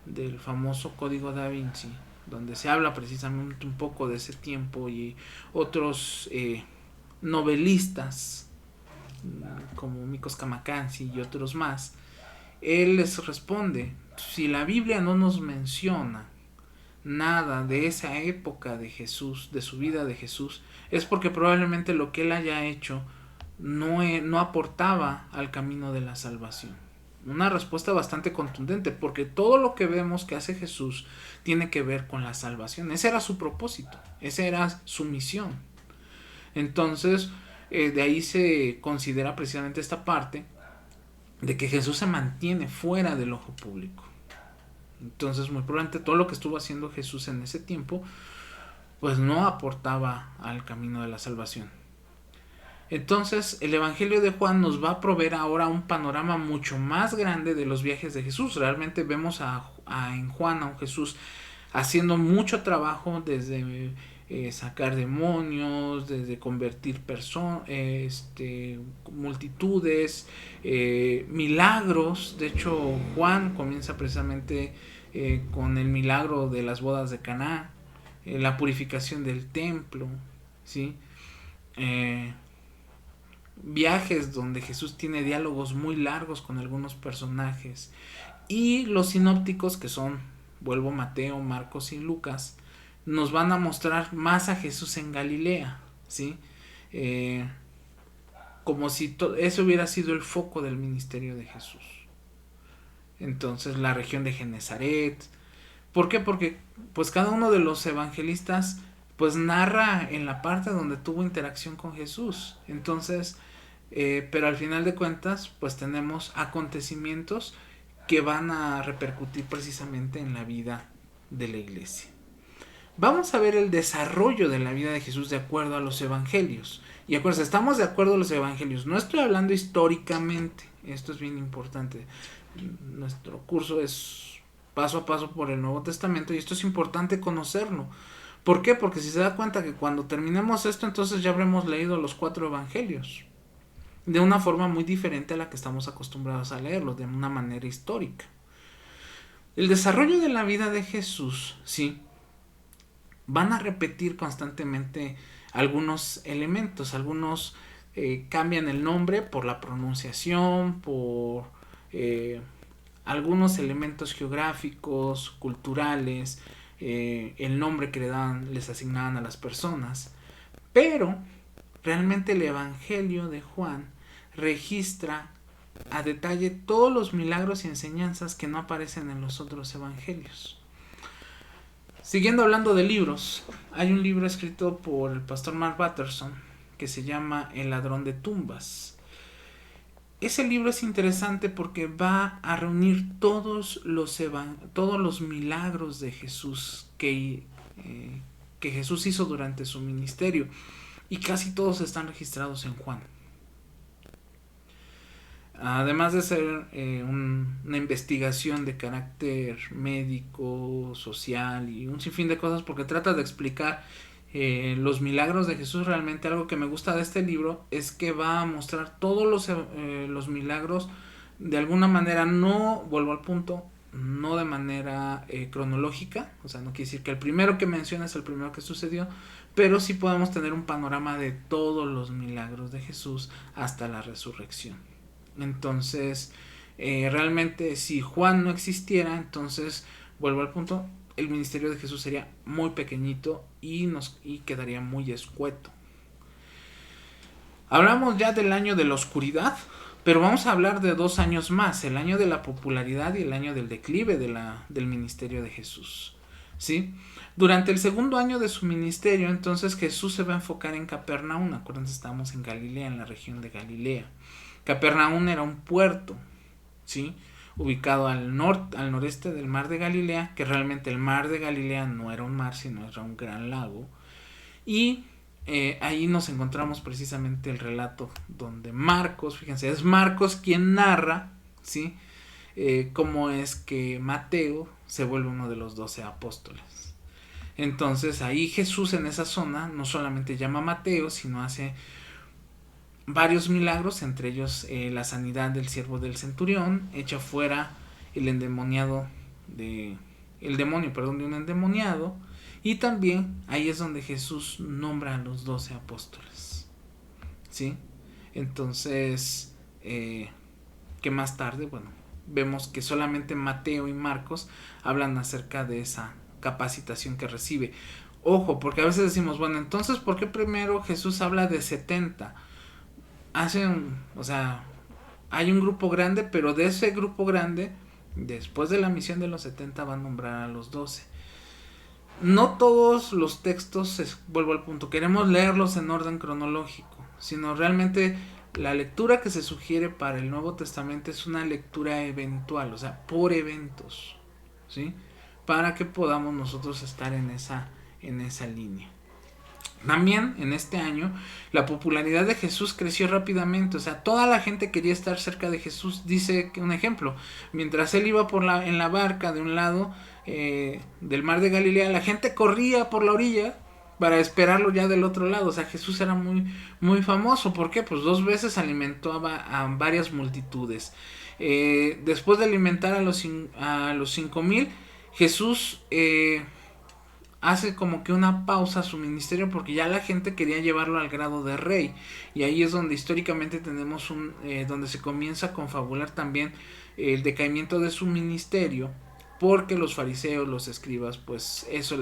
del famoso Código Da Vinci, donde se habla precisamente un poco de ese tiempo, y otros novelistas como Mikos Kamakansi y otros más. Él les responde: si la Biblia no nos menciona nada de esa época de Jesús, de su vida de Jesús, es porque probablemente lo que él haya hecho no aportaba al camino de la salvación. Una respuesta bastante contundente, porque todo lo que vemos que hace Jesús tiene que ver con la salvación. Ese era su propósito, esa era su misión. Entonces, de ahí se considera precisamente esta parte de que Jesús se mantiene fuera del ojo público. Entonces, muy probablemente todo lo que estuvo haciendo Jesús en ese tiempo, pues no aportaba al camino de la salvación. Entonces, el Evangelio de Juan nos va a proveer ahora un panorama mucho más grande de los viajes de Jesús. Realmente vemos en Juan a un Jesús haciendo mucho trabajo, desde sacar demonios, desde convertir multitudes, milagros. De hecho, Juan comienza precisamente con el milagro de las bodas de Caná, la purificación del templo, ¿sí? Viajes donde Jesús tiene diálogos muy largos con algunos personajes. Y los sinópticos, que son, vuelvo, Mateo, Marcos y Lucas, nos van a mostrar más a Jesús en Galilea, ¿sí? Como si ese hubiera sido el foco del ministerio de Jesús. Entonces, la región de Genezaret, ¿Por qué? Porque pues cada uno de los evangelistas pues narra en la parte donde tuvo interacción con Jesús. Entonces, pero al final de cuentas pues tenemos acontecimientos que van a repercutir precisamente en la vida de la iglesia. Vamos a ver el desarrollo de la vida de Jesús de acuerdo a los evangelios. Y acuérdense, estamos de acuerdo a los evangelios. No estoy hablando históricamente. Esto es bien importante. Nuestro curso es paso a paso por el Nuevo Testamento y esto es importante conocerlo. ¿Por qué? Porque si se da cuenta que cuando terminemos esto, entonces ya habremos leído los 4 evangelios. De una forma muy diferente a la que estamos acostumbrados a leerlos, de una manera histórica. El desarrollo de la vida de Jesús, sí, van a repetir constantemente algunos elementos, algunos cambian el nombre por la pronunciación, por algunos elementos geográficos, culturales, el nombre que les asignaban a las personas, pero realmente el Evangelio de Juan registra a detalle todos los milagros y enseñanzas que no aparecen en los otros evangelios. Siguiendo hablando de libros, hay un libro escrito por el pastor Mark Batterson que se llama El ladrón de tumbas. Ese libro es interesante porque va a reunir todos los milagros de Jesús que Jesús hizo durante su ministerio, y casi todos están registrados en Juan. Además de ser una investigación de carácter médico, social y un sinfín de cosas, porque trata de explicar los milagros de Jesús. Realmente algo que me gusta de este libro es que va a mostrar todos los milagros de alguna manera, no, vuelvo al punto, no de manera cronológica, o sea, no quiere decir que el primero que menciona es el primero que sucedió, pero sí podemos tener un panorama de todos los milagros de Jesús hasta la resurrección. Entonces, realmente si Juan no existiera, entonces, vuelvo al punto, el ministerio de Jesús sería muy pequeñito y quedaría muy escueto. Hablamos ya del año de la oscuridad, pero vamos a hablar de 2 años más, el año de la popularidad y el año del declive del ministerio de Jesús, ¿sí? Durante el segundo año de su ministerio, entonces Jesús se va a enfocar en Capernaum. Acuérdense, estamos en Galilea, en la región de Galilea. Capernaum era un puerto, ¿sí?, ubicado al noreste del mar de Galilea, que realmente el mar de Galilea no era un mar, sino era un gran lago. Y ahí nos encontramos precisamente el relato donde Marcos, fíjense, es Marcos quien narra, ¿sí?, cómo es que Mateo se vuelve uno de los 12 apóstoles. Entonces ahí Jesús en esa zona no solamente llama a Mateo, sino hace varios milagros, entre ellos la sanidad del siervo del centurión, echa fuera el demonio de un endemoniado, y también ahí es donde Jesús nombra a los 12 apóstoles, ¿sí? Entonces, que más tarde, bueno, vemos que solamente Mateo y Marcos hablan acerca de esa capacitación que recibe. Ojo, porque a veces decimos, bueno, entonces, ¿por qué primero Jesús habla de 70? Hay un grupo grande, pero de ese grupo grande, después de la misión de los 70, va a nombrar a los 12. No todos los textos, vuelvo al punto, queremos leerlos en orden cronológico, sino realmente la lectura que se sugiere para el Nuevo Testamento es una lectura eventual, o sea, por eventos, ¿sí?, para que podamos nosotros estar en esa línea. También en este año la popularidad de Jesús creció rápidamente, o sea, toda la gente quería estar cerca de Jesús. Dice que un ejemplo, mientras él iba en la barca de un lado del mar de Galilea, la gente corría por la orilla para esperarlo ya del otro lado. O sea, Jesús era muy, muy famoso. ¿Por qué? Pues 2 veces alimentó a varias multitudes. Después de alimentar a los 5,000, Jesús hace como que una pausa a su ministerio porque ya la gente quería llevarlo al grado de rey, y ahí es donde históricamente tenemos donde se comienza a confabular también el decaimiento de su ministerio, porque los fariseos, los escribas, pues eso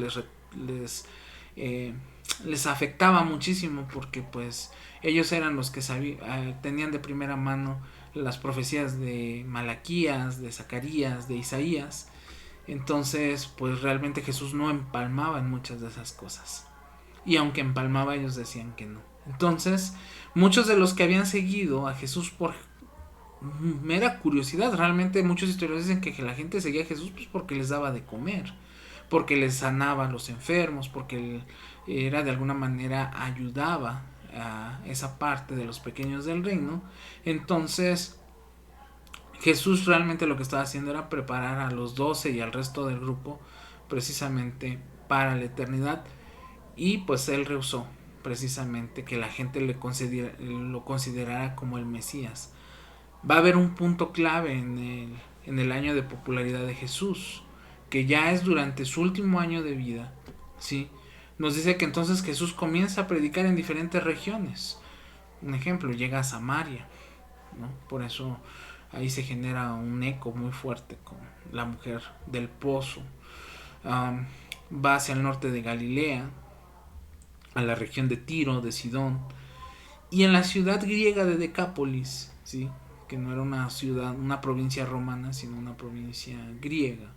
les afectaba muchísimo, porque pues ellos eran los que tenían de primera mano las profecías de Malaquías, de Zacarías, de Isaías, Entonces, pues realmente Jesús no empalmaba en muchas de esas cosas. Y aunque empalmaba, ellos decían que no. Entonces, muchos de los que habían seguido a Jesús por mera curiosidad, realmente muchos historiadores dicen que la gente seguía a Jesús pues porque les daba de comer, porque les sanaba a los enfermos, porque era de alguna manera ayudaba a esa parte de los pequeños del reino. Entonces, Jesús realmente lo que estaba haciendo era preparar a los 12 y al resto del grupo precisamente para la eternidad, y pues él rehusó precisamente que la gente lo considerara como el Mesías. Va a haber un punto clave en el año de popularidad de Jesús, que ya es durante su último año de vida, ¿sí? Nos dice que entonces Jesús comienza a predicar en diferentes regiones. Un ejemplo, llega a Samaria, ¿no? Por eso ahí se genera un eco muy fuerte con la mujer del pozo. Va hacia el norte de Galilea, a la región de Tiro, de Sidón, y en la ciudad griega de Decápolis, ¿sí? Que no era una ciudad, una provincia romana, sino una provincia griega,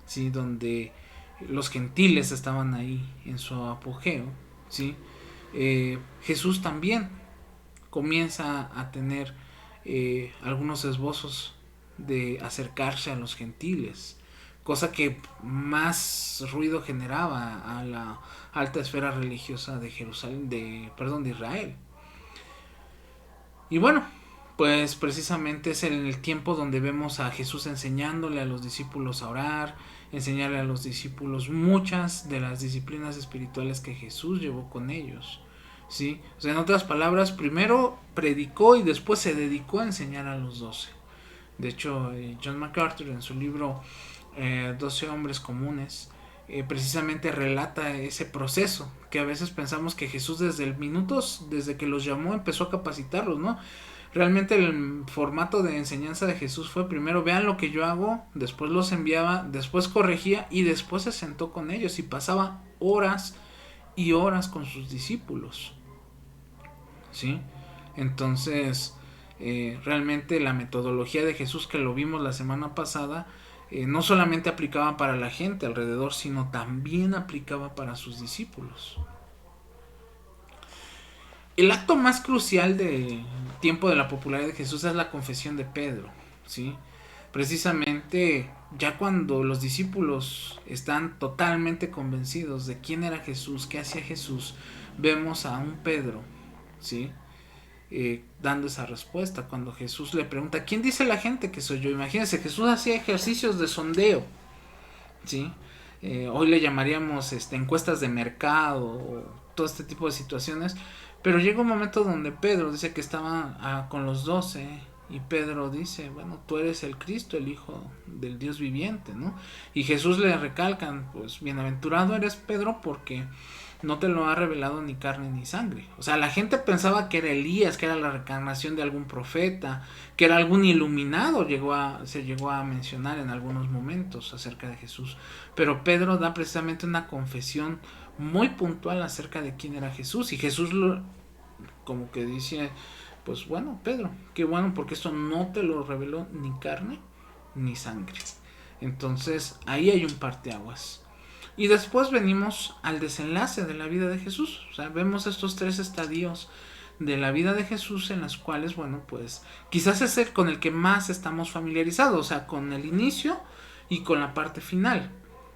¿sí? Donde los gentiles estaban ahí en su apogeo, ¿sí? Jesús también comienza a tener algunos esbozos de acercarse a los gentiles, cosa que más ruido generaba a la alta esfera religiosa de Jerusalén, de Israel. Y bueno, pues precisamente es en el tiempo donde vemos a Jesús enseñándole a los discípulos a orar, enseñarle a los discípulos muchas de las disciplinas espirituales que Jesús llevó con ellos, ¿sí? O sea, en otras palabras, primero predicó y después se dedicó a enseñar a los 12. De hecho, John MacArthur en su libro 12 hombres comunes precisamente relata ese proceso, que a veces pensamos que Jesús desde que los llamó empezó a capacitarlos, ¿no? Realmente el formato de enseñanza de Jesús fue primero vean lo que yo hago, después los enviaba, después corregía y después se sentó con ellos y pasaba horas y horas con sus discípulos, ¿sí? Entonces, realmente la metodología de Jesús, que lo vimos la semana pasada, no solamente aplicaba para la gente alrededor, sino también aplicaba para sus discípulos. El acto más crucial del tiempo de la popularidad de Jesús es la confesión de Pedro, ¿sí? Precisamente ya cuando los discípulos están totalmente convencidos de quién era Jesús, qué hacía Jesús, vemos a un Pedro, ¿sí? Dando esa respuesta cuando Jesús le pregunta ¿quién dice la gente que soy yo? Imagínense, Jesús hacía ejercicios de sondeo, ¿sí? Hoy le llamaríamos encuestas de mercado o todo este tipo de situaciones, pero llega un momento donde Pedro dice que estaba con los 12 y Pedro dice, bueno, tú eres el Cristo, el Hijo del Dios viviente, ¿no? Y Jesús le recalcan, pues bienaventurado eres Pedro porque no te lo ha revelado ni carne ni sangre. O sea, la gente pensaba que era Elías, que era la reencarnación de algún profeta, que era algún iluminado, se llegó a mencionar en algunos momentos acerca de Jesús. Pero Pedro da precisamente una confesión muy puntual acerca de quién era Jesús. Y Jesús como que dice, pues bueno, Pedro, qué bueno porque esto no te lo reveló ni carne ni sangre. Entonces ahí hay un parteaguas. Y después venimos al desenlace de la vida de Jesús. O sea, vemos estos 3 estadios de la vida de Jesús en las cuales, bueno, pues quizás es el con el que más estamos familiarizados, o sea, con el inicio y con la parte final.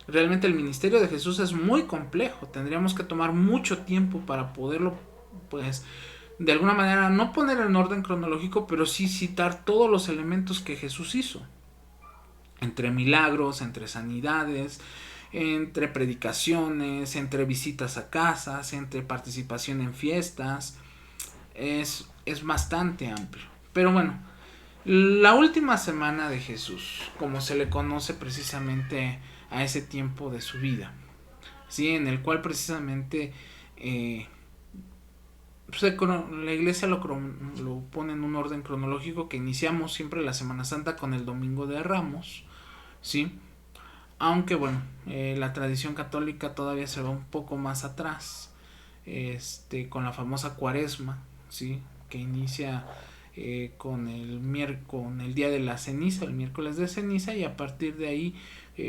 Realmente el ministerio de Jesús es muy complejo, tendríamos que tomar mucho tiempo para poderlo, pues, de alguna manera, no poner en orden cronológico, pero sí citar todos los elementos que Jesús hizo. Entre milagros, entre sanidades, entre predicaciones, entre visitas a casas, entre participación en fiestas, es bastante amplio. Pero bueno, la última semana de Jesús, como se le conoce precisamente a ese tiempo de su vida, ¿sí? En el cual precisamente la iglesia lo pone en un orden cronológico, que iniciamos siempre la Semana Santa con el Domingo de Ramos, ¿sí? Aunque bueno, la tradición católica todavía se va un poco más atrás, con la famosa Cuaresma, ¿sí? Que inicia con el día de la ceniza, el miércoles de ceniza, y a partir de ahí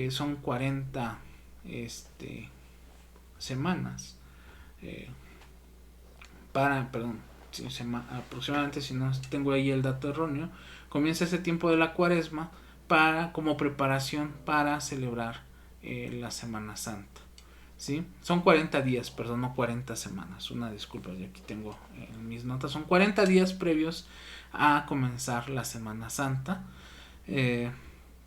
son 40 semanas aproximadamente, si no tengo ahí el dato erróneo, comienza ese tiempo de la cuaresma como preparación para celebrar la Semana Santa. ¿Sí? Son 40 días, perdón, no 40 semanas, una disculpa, yo aquí tengo en mis notas, son 40 días previos a comenzar la Semana Santa.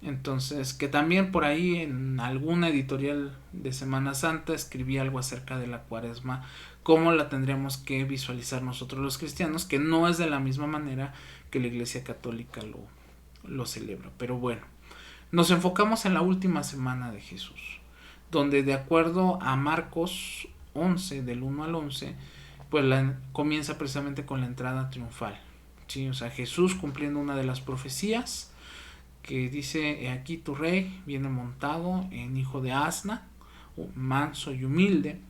Entonces, que también por ahí en alguna editorial de Semana Santa escribí algo acerca de la cuaresma, cómo la tendríamos que visualizar nosotros los cristianos, que no es de la misma manera que la Iglesia Católica lo celebra. Pero bueno, nos enfocamos en la última semana de Jesús, donde de acuerdo a Marcos 11, del 1 al 11, pues comienza precisamente con la entrada triunfal. ¿Sí? O sea, Jesús cumpliendo una de las profecías que dice: aquí tu rey viene montado en hijo de asna, manso y humilde.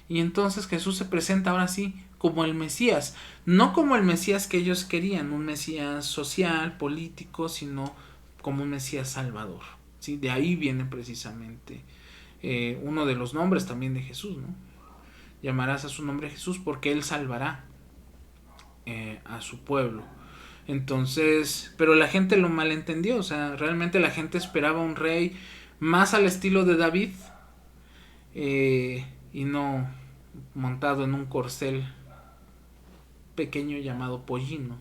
Y entonces Jesús se presenta ahora sí como el Mesías, no como el Mesías que ellos querían, un Mesías social, político, sino como un Mesías salvador. ¿Sí? De ahí viene precisamente uno de los nombres también de Jesús, ¿no? Llamarás a su nombre Jesús porque él salvará a su pueblo. Entonces, pero la gente lo malentendió, o sea, realmente la gente esperaba un rey más al estilo de David y no montado en un corcel pequeño llamado pollino.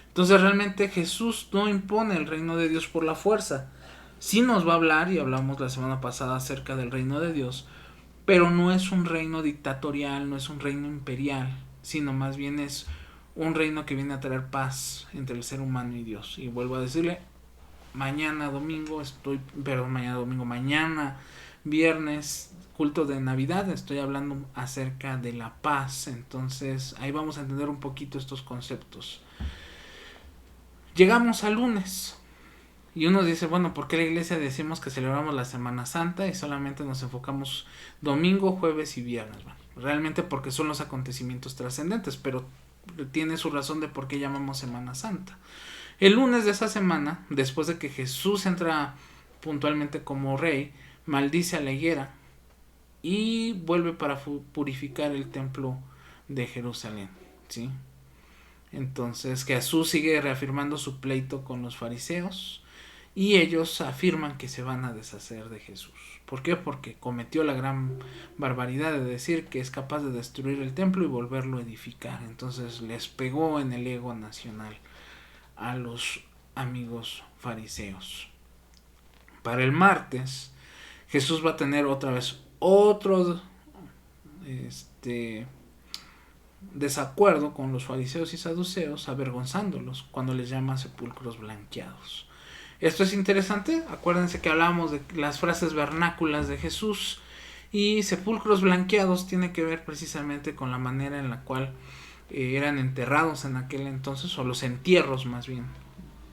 Entonces realmente Jesús no impone el reino de Dios por la fuerza. Sí nos va a hablar, y hablamos la semana pasada acerca del reino de Dios, pero no es un reino dictatorial, no es un reino imperial, sino más bien es un reino que viene a traer paz entre el ser humano y Dios. Y vuelvo a decirle, mañana viernes, culto de Navidad, estoy hablando acerca de la paz. Entonces ahí vamos a entender un poquito estos conceptos. Llegamos al lunes y uno dice, bueno, ¿por qué la iglesia decimos que celebramos la Semana Santa y solamente nos enfocamos domingo, jueves y viernes? Bueno, realmente porque son los acontecimientos trascendentes, pero tiene su razón de por qué llamamos Semana Santa. El lunes de esa semana, después de que Jesús entra puntualmente como rey, maldice a la higuera y vuelve para purificar el templo de Jerusalén, ¿sí? Entonces Jesús sigue reafirmando su pleito con los fariseos y ellos afirman que se van a deshacer de Jesús. ¿Por qué? Porque cometió la gran barbaridad de decir que es capaz de destruir el templo y volverlo a edificar. Entonces les pegó en el ego nacional a los amigos fariseos. Para el martes, Jesús va a tener otra vez otro desacuerdo con los fariseos y saduceos, avergonzándolos cuando les llama sepulcros blanqueados. Esto es interesante, acuérdense que hablábamos de las frases vernáculas de Jesús, y sepulcros blanqueados tiene que ver precisamente con la manera en la cual eran enterrados en aquel entonces, o los entierros más bien.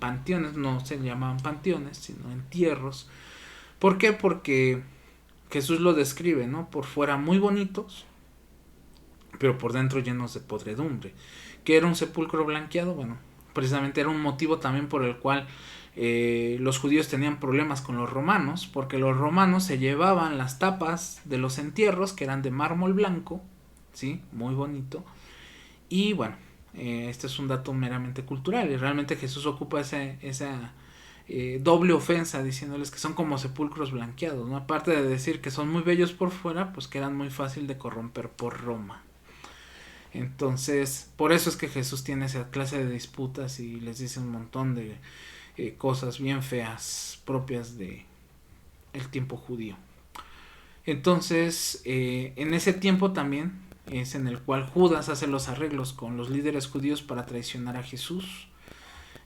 Panteones no se llamaban panteones, sino entierros. ¿Por qué? Porque Jesús lo describe, ¿no? Por fuera muy bonitos, pero por dentro llenos de podredumbre. ¿Qué era un sepulcro blanqueado? Bueno, precisamente era un motivo también por el cual los judíos tenían problemas con los romanos, porque los romanos se llevaban las tapas de los entierros, que eran de mármol blanco, ¿sí? Muy bonito. Y bueno, este es un dato meramente cultural, y realmente Jesús ocupa esa doble ofensa diciéndoles que son como sepulcros blanqueados, ¿no? Aparte de decir que son muy bellos por fuera, pues que eran muy fácil de corromper por Roma. Entonces, por eso es que Jesús tiene esa clase de disputas y les dice un montón de cosas bien feas propias de el tiempo judío. Entonces, en ese tiempo también es en el cual Judas hace los arreglos con los líderes judíos para traicionar a Jesús.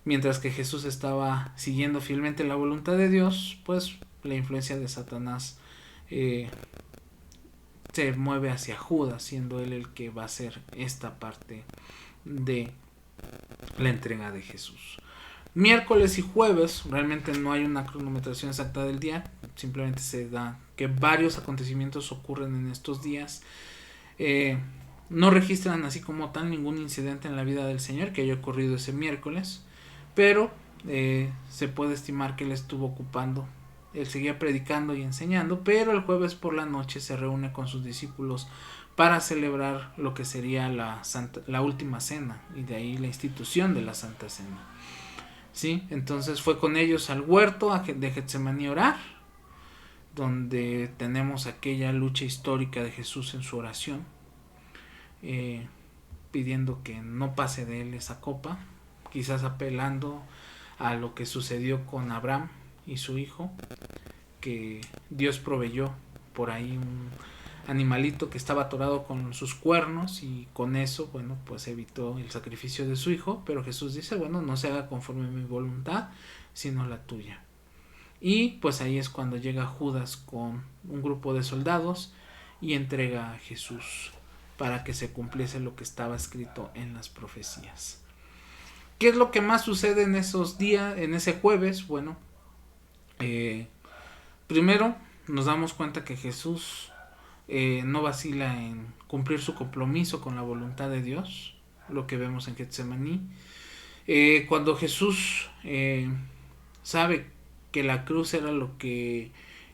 Mientras que Jesús estaba siguiendo fielmente la voluntad de Dios, pues la influencia de Satanás se mueve hacia Judas, siendo él el que va a hacer esta parte de la entrega de Jesús. Miércoles y jueves realmente no hay una cronometración exacta del día, simplemente se da que varios acontecimientos ocurren en estos días. No registran así como tal ningún incidente en la vida del Señor que haya ocurrido ese miércoles, pero se puede estimar que él estuvo ocupando, él seguía predicando y enseñando, pero el jueves por la noche se reúne con sus discípulos para celebrar lo que sería la última cena, y de ahí la institución de la Santa Cena. ¿Sí? Entonces fue con ellos al huerto de Getsemaní a orar, donde tenemos aquella lucha histórica de Jesús en su oración, eh, pidiendo que no pase de él esa copa, quizás apelando a lo que sucedió con Abraham y su hijo, que Dios proveyó por ahí un animalito que estaba atorado con sus cuernos, y con eso, bueno, pues evitó el sacrificio de su hijo, pero Jesús dice, bueno, no se haga conforme a mi voluntad, sino la tuya. Y pues ahí es cuando llega Judas con un grupo de soldados y entrega a Jesús para que se cumpliese lo que estaba escrito en las profecías. ¿Qué es lo que más sucede en esos días, en ese jueves? Bueno, primero nos damos cuenta que Jesús no vacila en cumplir su compromiso con la voluntad de Dios, lo que vemos en Getsemaní. Cuando Jesús sabe que la cruz era lo que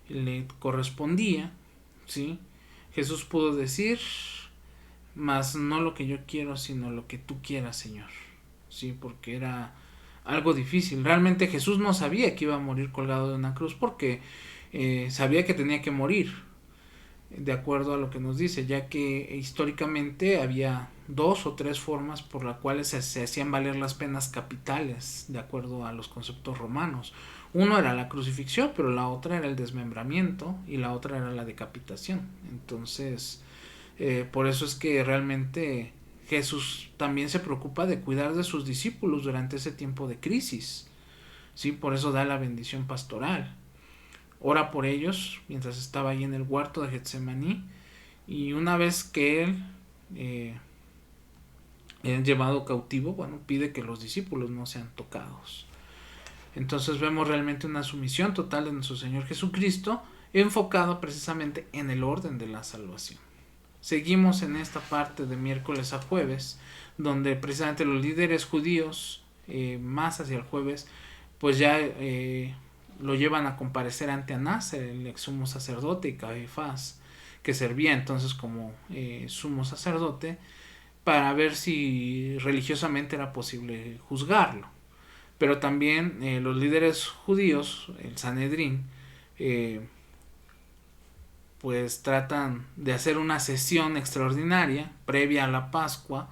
le correspondía, ¿sí? Jesús pudo decir, mas no lo que yo quiero, sino lo que tú quieras, Señor, ¿sí? Porque era algo difícil. Realmente Jesús no sabía que iba a morir colgado de una cruz, porque sabía que tenía que morir, de acuerdo a lo que nos dice, ya que históricamente había 2 o 3 formas por las cuales se hacían valer las penas capitales, de acuerdo a los conceptos romanos. Uno era la crucifixión, pero la otra era el desmembramiento, y la otra era la decapitación. Entonces, por eso es que realmente Jesús también se preocupa de cuidar de sus discípulos durante ese tiempo de crisis, ¿sí? Por eso da la bendición pastoral. Ora por ellos mientras estaba ahí en el huerto de Getsemaní, y una vez que él es llevado cautivo, bueno, pide que los discípulos no sean tocados. Entonces vemos realmente una sumisión total de nuestro Señor Jesucristo, enfocado precisamente en el orden de la salvación. Seguimos en esta parte de miércoles a jueves, donde precisamente los líderes judíos, más hacia el jueves, pues ya lo llevan a comparecer ante Anás, el ex sumo sacerdote, y Caifás, que servía entonces como sumo sacerdote, para ver si religiosamente era posible juzgarlo. Pero también los líderes judíos, el Sanedrín, pues tratan de hacer una sesión extraordinaria previa a la Pascua,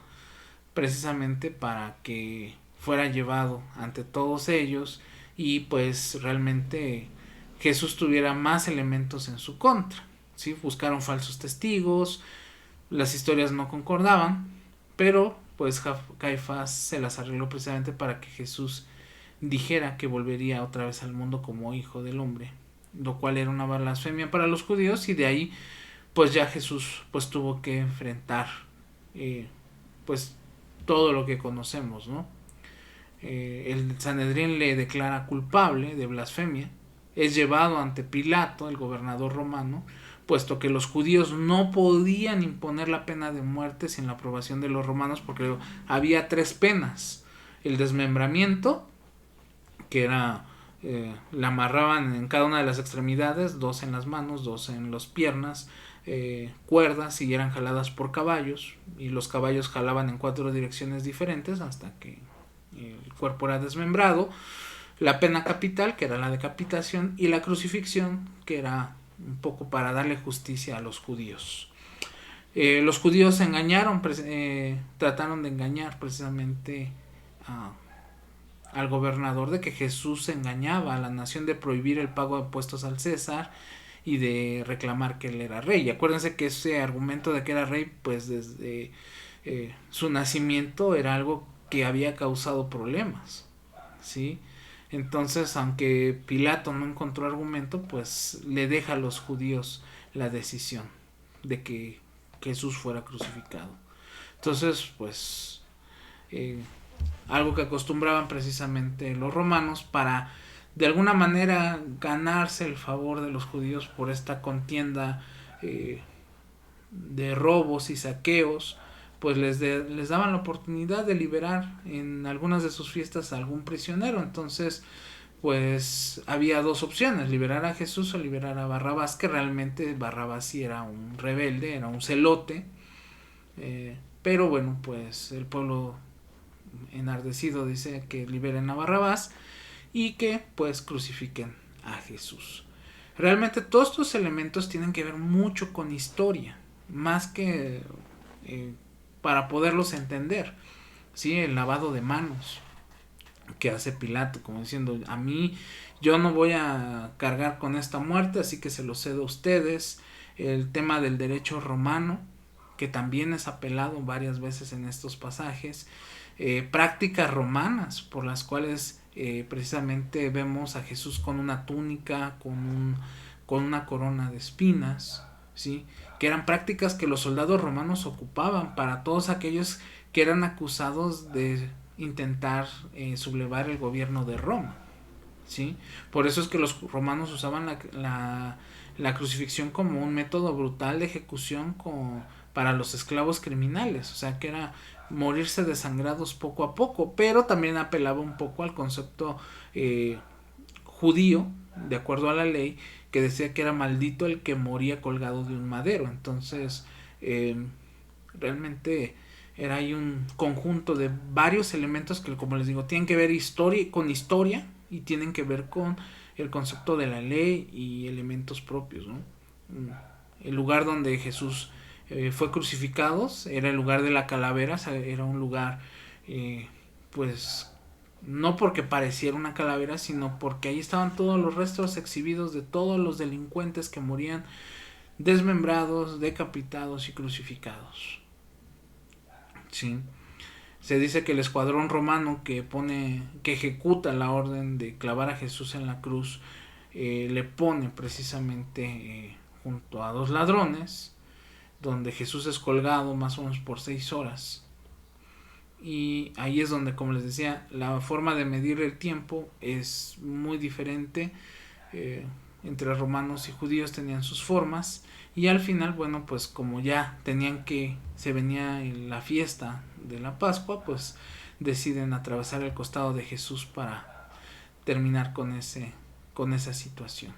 precisamente para que fuera llevado ante todos ellos, y pues realmente Jesús tuviera más elementos en su contra, ¿sí? Buscaron falsos testigos, las historias no concordaban, pero pues Caifás se las arregló precisamente para que Jesús dijera que volvería otra vez al mundo como hijo del hombre, lo cual era una blasfemia para los judíos, y de ahí pues ya Jesús pues tuvo que enfrentar pues todo lo que conocemos, ¿no? El Sanedrín le declara culpable de blasfemia, es llevado ante Pilato, el gobernador romano, puesto que los judíos no podían imponer la pena de muerte sin la aprobación de los romanos, porque había 3 penas: el desmembramiento, que era la amarraban en cada una de las extremidades, 2 en las manos, 2 en las piernas, cuerdas, y eran jaladas por caballos, y los caballos jalaban en 4 direcciones diferentes hasta que el cuerpo era desmembrado. La pena capital, que era la decapitación, y la crucifixión, que era un poco para darle justicia a los judíos. Los judíos engañaron, trataron de engañar precisamente al gobernador de que Jesús engañaba a la nación, de prohibir el pago de impuestos al César y de reclamar que él era rey. Y acuérdense que ese argumento de que era rey, pues desde su nacimiento era algo que había causado problemas, ¿sí? Entonces, aunque Pilato no encontró argumento, pues le deja a los judíos la decisión de que Jesús fuera crucificado. Entonces, pues algo que acostumbraban precisamente los romanos para de alguna manera ganarse el favor de los judíos por esta contienda de robos y saqueos, pues les daban la oportunidad de liberar en algunas de sus fiestas a algún prisionero. Entonces, pues había dos opciones: liberar a Jesús o liberar a Barrabás, que realmente Barrabás sí era un rebelde, era un celote, pero bueno, pues el pueblo enardecido dice que liberen a Barrabás y que pues crucifiquen a Jesús. Realmente todos estos elementos tienen que ver mucho con historia, más que eh, para poderlos entender. ¿Sí? El lavado de manos que hace Pilato, como diciendo: a mí, yo no voy a cargar con esta muerte, así que se lo cedo a ustedes. El tema del derecho romano, que también es apelado varias veces en estos pasajes. Prácticas romanas por las cuales precisamente vemos a Jesús con una túnica, con una corona de espinas, ¿sí? Que eran prácticas que los soldados romanos ocupaban para todos aquellos que eran acusados de intentar sublevar el gobierno de Roma, ¿sí? Por eso es que los romanos usaban la crucifixión como un método brutal de ejecución para los esclavos criminales, o sea que era morirse desangrados poco a poco, pero también apelaba un poco al concepto judío, de acuerdo a la ley, que decía que era maldito el que moría colgado de un madero. Entonces, realmente era ahí un conjunto de varios elementos que, como les digo, tienen que ver con historia y tienen que ver con el concepto de la ley y elementos propios, ¿no? El lugar donde Jesús fue crucificado era el lugar de la calavera, era un lugar pues no porque pareciera una calavera, sino porque ahí estaban todos los restos exhibidos de todos los delincuentes que morían desmembrados, decapitados y crucificados. ¿Sí? Se dice que el escuadrón romano que ejecuta la orden de clavar a Jesús en la cruz, le pone precisamente junto a dos ladrones, donde Jesús es colgado más o menos por 6 horas. Y ahí es donde, como les decía, la forma de medir el tiempo es muy diferente. Entre romanos y judíos tenían sus formas, y al final, bueno, pues como ya se venía la fiesta de la Pascua, pues deciden atravesar el costado de Jesús para terminar con esa situación.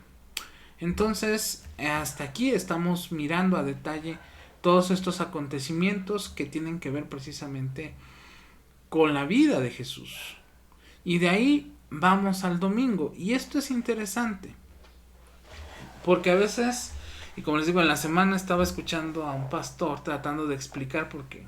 Entonces, hasta aquí estamos mirando a detalle todos estos acontecimientos que tienen que ver precisamente con la vida de Jesús. Y de ahí vamos al domingo. Y esto es interesante, porque a veces, y como les digo, en la semana estaba escuchando a un pastor tratando de explicar, porque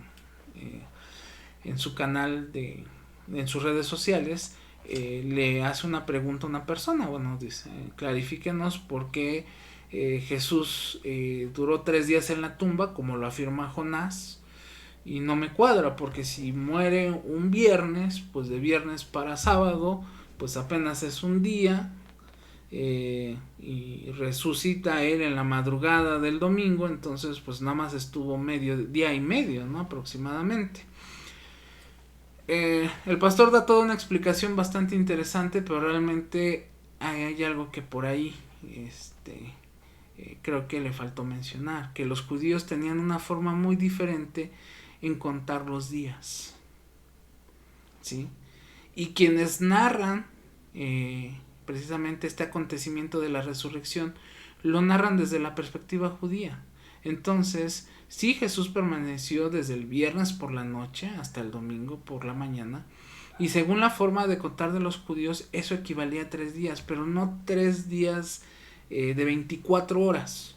en su canal, en sus redes sociales, le hace una pregunta a una persona. Bueno, dice: clarifíquenos por qué Jesús duró 3 días en la tumba, como lo afirma Jonás, y no me cuadra, porque si muere un viernes, pues de viernes para sábado, pues apenas es un día, y resucita él en la madrugada del domingo, entonces pues nada más estuvo día y medio, ¿no? Aproximadamente. El pastor da toda una explicación bastante interesante, pero realmente hay algo que por ahí creo que le faltó mencionar: que los judíos tenían una forma muy diferente en contar los días, ¿sí? Y quienes narran precisamente este acontecimiento de la resurrección lo narran desde la perspectiva judía. Entonces, sí, Jesús permaneció desde el viernes por la noche hasta el domingo por la mañana, y según la forma de contar de los judíos, eso equivalía a 3 días, pero no 3 días de 24 horas,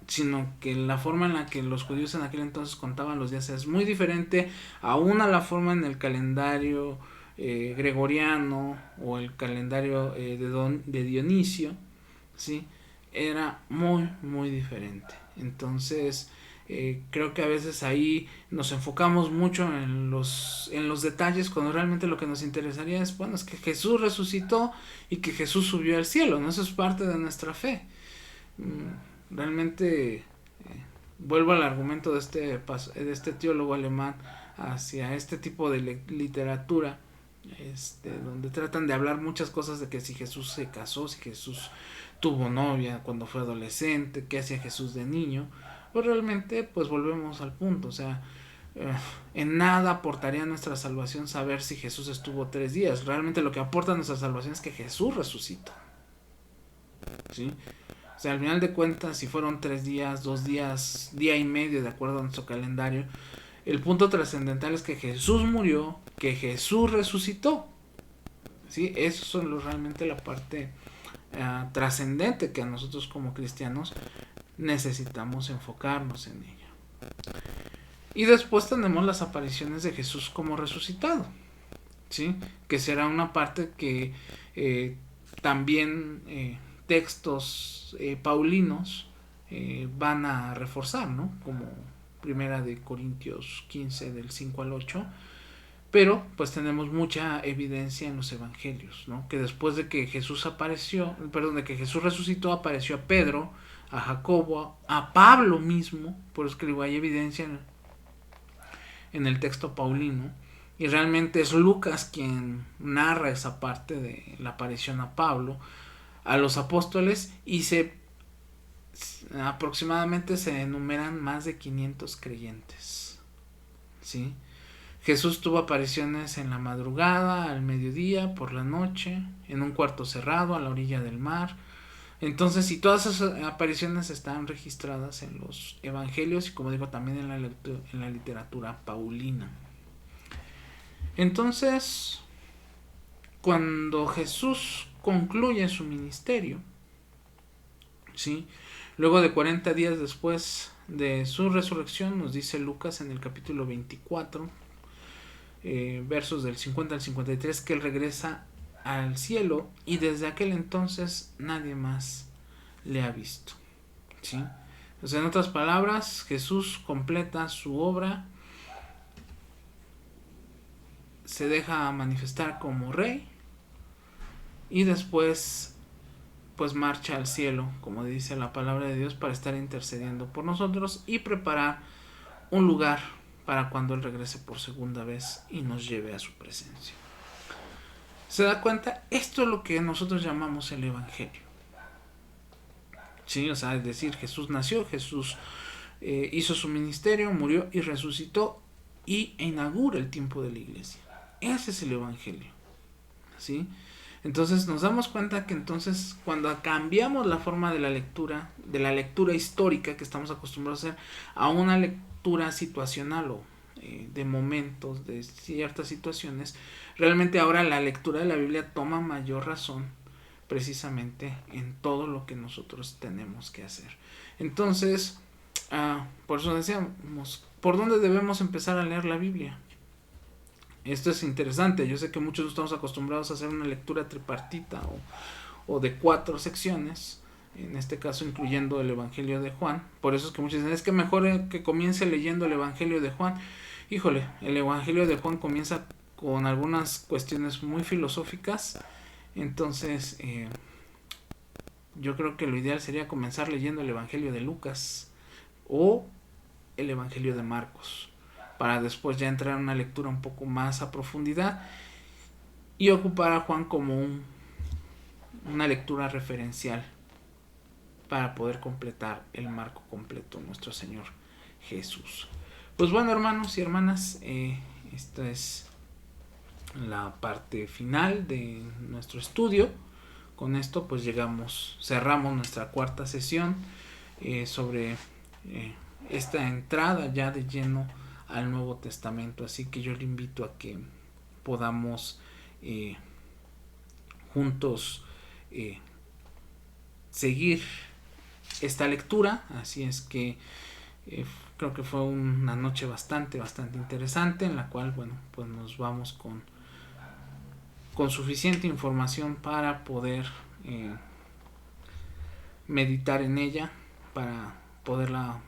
sino que la forma en la que los judíos en aquel entonces contaban los días es muy diferente aún a la forma en el calendario gregoriano o el calendario de Dionisio, ¿sí? Era muy muy diferente. Entonces creo que a veces ahí nos enfocamos mucho en los detalles, cuando realmente lo que nos interesaría es, bueno, es que Jesús resucitó y que Jesús subió al cielo, ¿no? Eso es parte de nuestra fe. Realmente vuelvo al argumento de este teólogo alemán hacia este tipo de literatura, donde tratan de hablar muchas cosas de que si Jesús se casó, si Jesús tuvo novia cuando fue adolescente, qué hacía Jesús de niño. pues realmente pues volvemos al punto, o sea, en nada aportaría a nuestra salvación saber si Jesús estuvo 3 días. Realmente lo que aporta a nuestra salvación es que Jesús resucitó, ¿sí? O sea, al final de cuentas, si fueron 3 días, 2 días, día y medio, de acuerdo a nuestro calendario, el punto trascendental es que Jesús murió, que Jesús resucitó, ¿sí? Eso es realmente la parte trascendente que a nosotros como cristianos necesitamos enfocarnos en ella. Y después tenemos las apariciones de Jesús como resucitado, ¿sí? Que será una parte que también textos paulinos van a reforzar, ¿no? Como primera de Corintios 15 del 5 al 8. Pero pues tenemos mucha evidencia en los evangelios, ¿no? Que después de que Jesús de que Jesús resucitó, apareció a Pedro, a Jacobo, a Pablo mismo. Por eso que hay evidencia en el texto paulino. Y realmente es Lucas quien narra esa parte de la aparición a Pablo, a los apóstoles, y aproximadamente se enumeran más de 500 creyentes, ¿sí? Jesús tuvo apariciones en la madrugada, al mediodía, por la noche, en un cuarto cerrado, a la orilla del mar. Entonces, y todas esas apariciones están registradas en los evangelios y, como digo, también en la literatura paulina. Entonces, cuando Jesús concluye su ministerio, ¿sí? Luego de 40 días después de su resurrección, nos dice Lucas en el capítulo 24, versos del 50 al 53, que él regresa al cielo y desde aquel entonces nadie más le ha visto, ¿sí? O sea, en otras palabras, Jesús completa su obra, se deja manifestar como rey y después pues marcha al cielo, como dice la palabra de Dios, para estar intercediendo por nosotros y preparar un lugar para cuando él regrese por segunda vez y nos lleve a su presencia. ¿Se da cuenta? Esto es lo que nosotros llamamos el evangelio, ¿sí? O sea, es decir, Jesús nació, Jesús hizo su ministerio, murió y resucitó y inaugura el tiempo de la iglesia. Ese es el evangelio, ¿sí? Entonces nos damos cuenta que entonces cuando cambiamos la forma de la lectura histórica que estamos acostumbrados a hacer, a una lectura situacional o de momentos, de ciertas situaciones, realmente ahora la lectura de la Biblia toma mayor razón precisamente en todo lo que nosotros tenemos que hacer. Entonces, por eso decíamos, ¿por dónde debemos empezar a leer la Biblia? Esto es interesante. Yo sé que muchos estamos acostumbrados a hacer una lectura tripartita o de 4 secciones, en este caso incluyendo el Evangelio de Juan. Por eso es que muchos dicen, es que mejor que comience leyendo el Evangelio de Juan. Híjole, el Evangelio de Juan comienza con algunas cuestiones muy filosóficas. Entonces, yo creo que lo ideal sería comenzar leyendo el Evangelio de Lucas o el Evangelio de Marcos, para después ya entrar en una lectura un poco más a profundidad y ocupar a Juan como una lectura referencial para poder completar el marco completo de nuestro Señor Jesús. Pues bueno, hermanos y hermanas, esta es la parte final de nuestro estudio. Con esto pues cerramos nuestra 4ª sesión sobre esta entrada ya de lleno al Nuevo Testamento. Así que yo le invito a que podamos juntos seguir esta lectura. Así es que creo que fue una noche bastante interesante, en la cual, bueno, pues nos vamos con suficiente información para poder meditar en ella, para poderla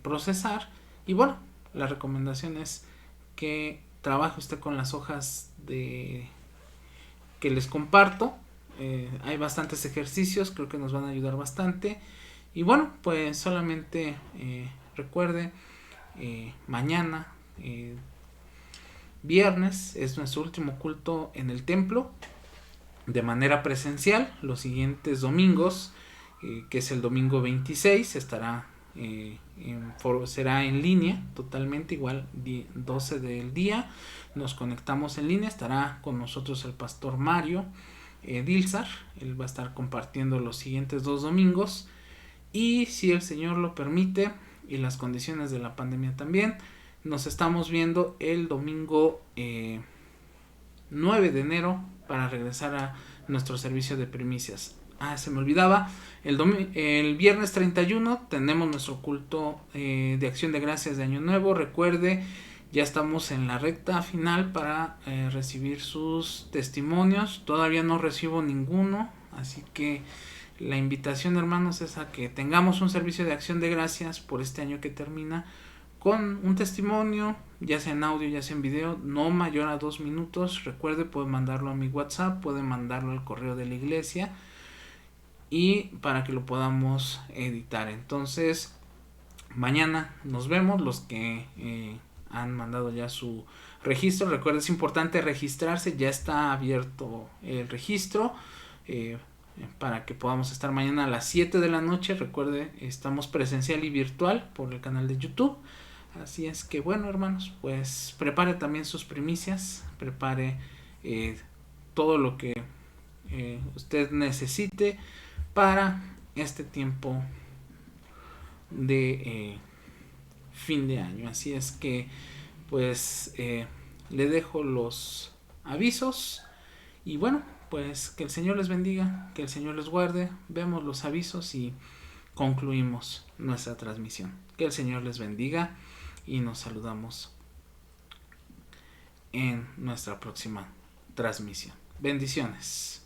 procesar. Y bueno, la recomendación es que trabaje usted con las hojas que les comparto. Hay bastantes ejercicios, creo que nos van a ayudar bastante. Y bueno, pues solamente recuerde, mañana, viernes, es nuestro último culto en el templo de manera presencial. Los siguientes domingos, que es el domingo 26, estará será en línea, totalmente igual, 12 del día, nos conectamos en línea, estará con nosotros el pastor Mario Dilzar, él va a estar compartiendo los siguientes 2 domingos, y si el Señor lo permite y las condiciones de la pandemia también, nos estamos viendo el domingo 9 de enero para regresar a nuestro servicio de primicias. Se me olvidaba, el viernes 31 tenemos nuestro culto de acción de gracias de Año Nuevo. Recuerde, ya estamos en la recta final para recibir sus testimonios. Todavía no recibo ninguno, así que la invitación, hermanos, es a que tengamos un servicio de acción de gracias por este año que termina, con un testimonio, ya sea en audio, ya sea en video, no mayor a 2 minutos. Recuerde, puede mandarlo a mi WhatsApp, puede mandarlo al correo de la iglesia, y para que lo podamos editar. Entonces, mañana nos vemos. Los que han mandado ya su registro, recuerde, es importante registrarse, ya está abierto el registro para que podamos estar mañana a las 7 de la noche. Recuerde, estamos presencial y virtual por el canal de YouTube. Así es que, bueno, hermanos, pues prepare también sus primicias, prepare todo lo que usted necesite para este tiempo de fin de año. Así es que, pues, le dejo los avisos, y bueno, pues que el Señor les bendiga, que el Señor les guarde. Vemos los avisos y concluimos nuestra transmisión. Que el Señor les bendiga y nos saludamos en nuestra próxima transmisión. Bendiciones.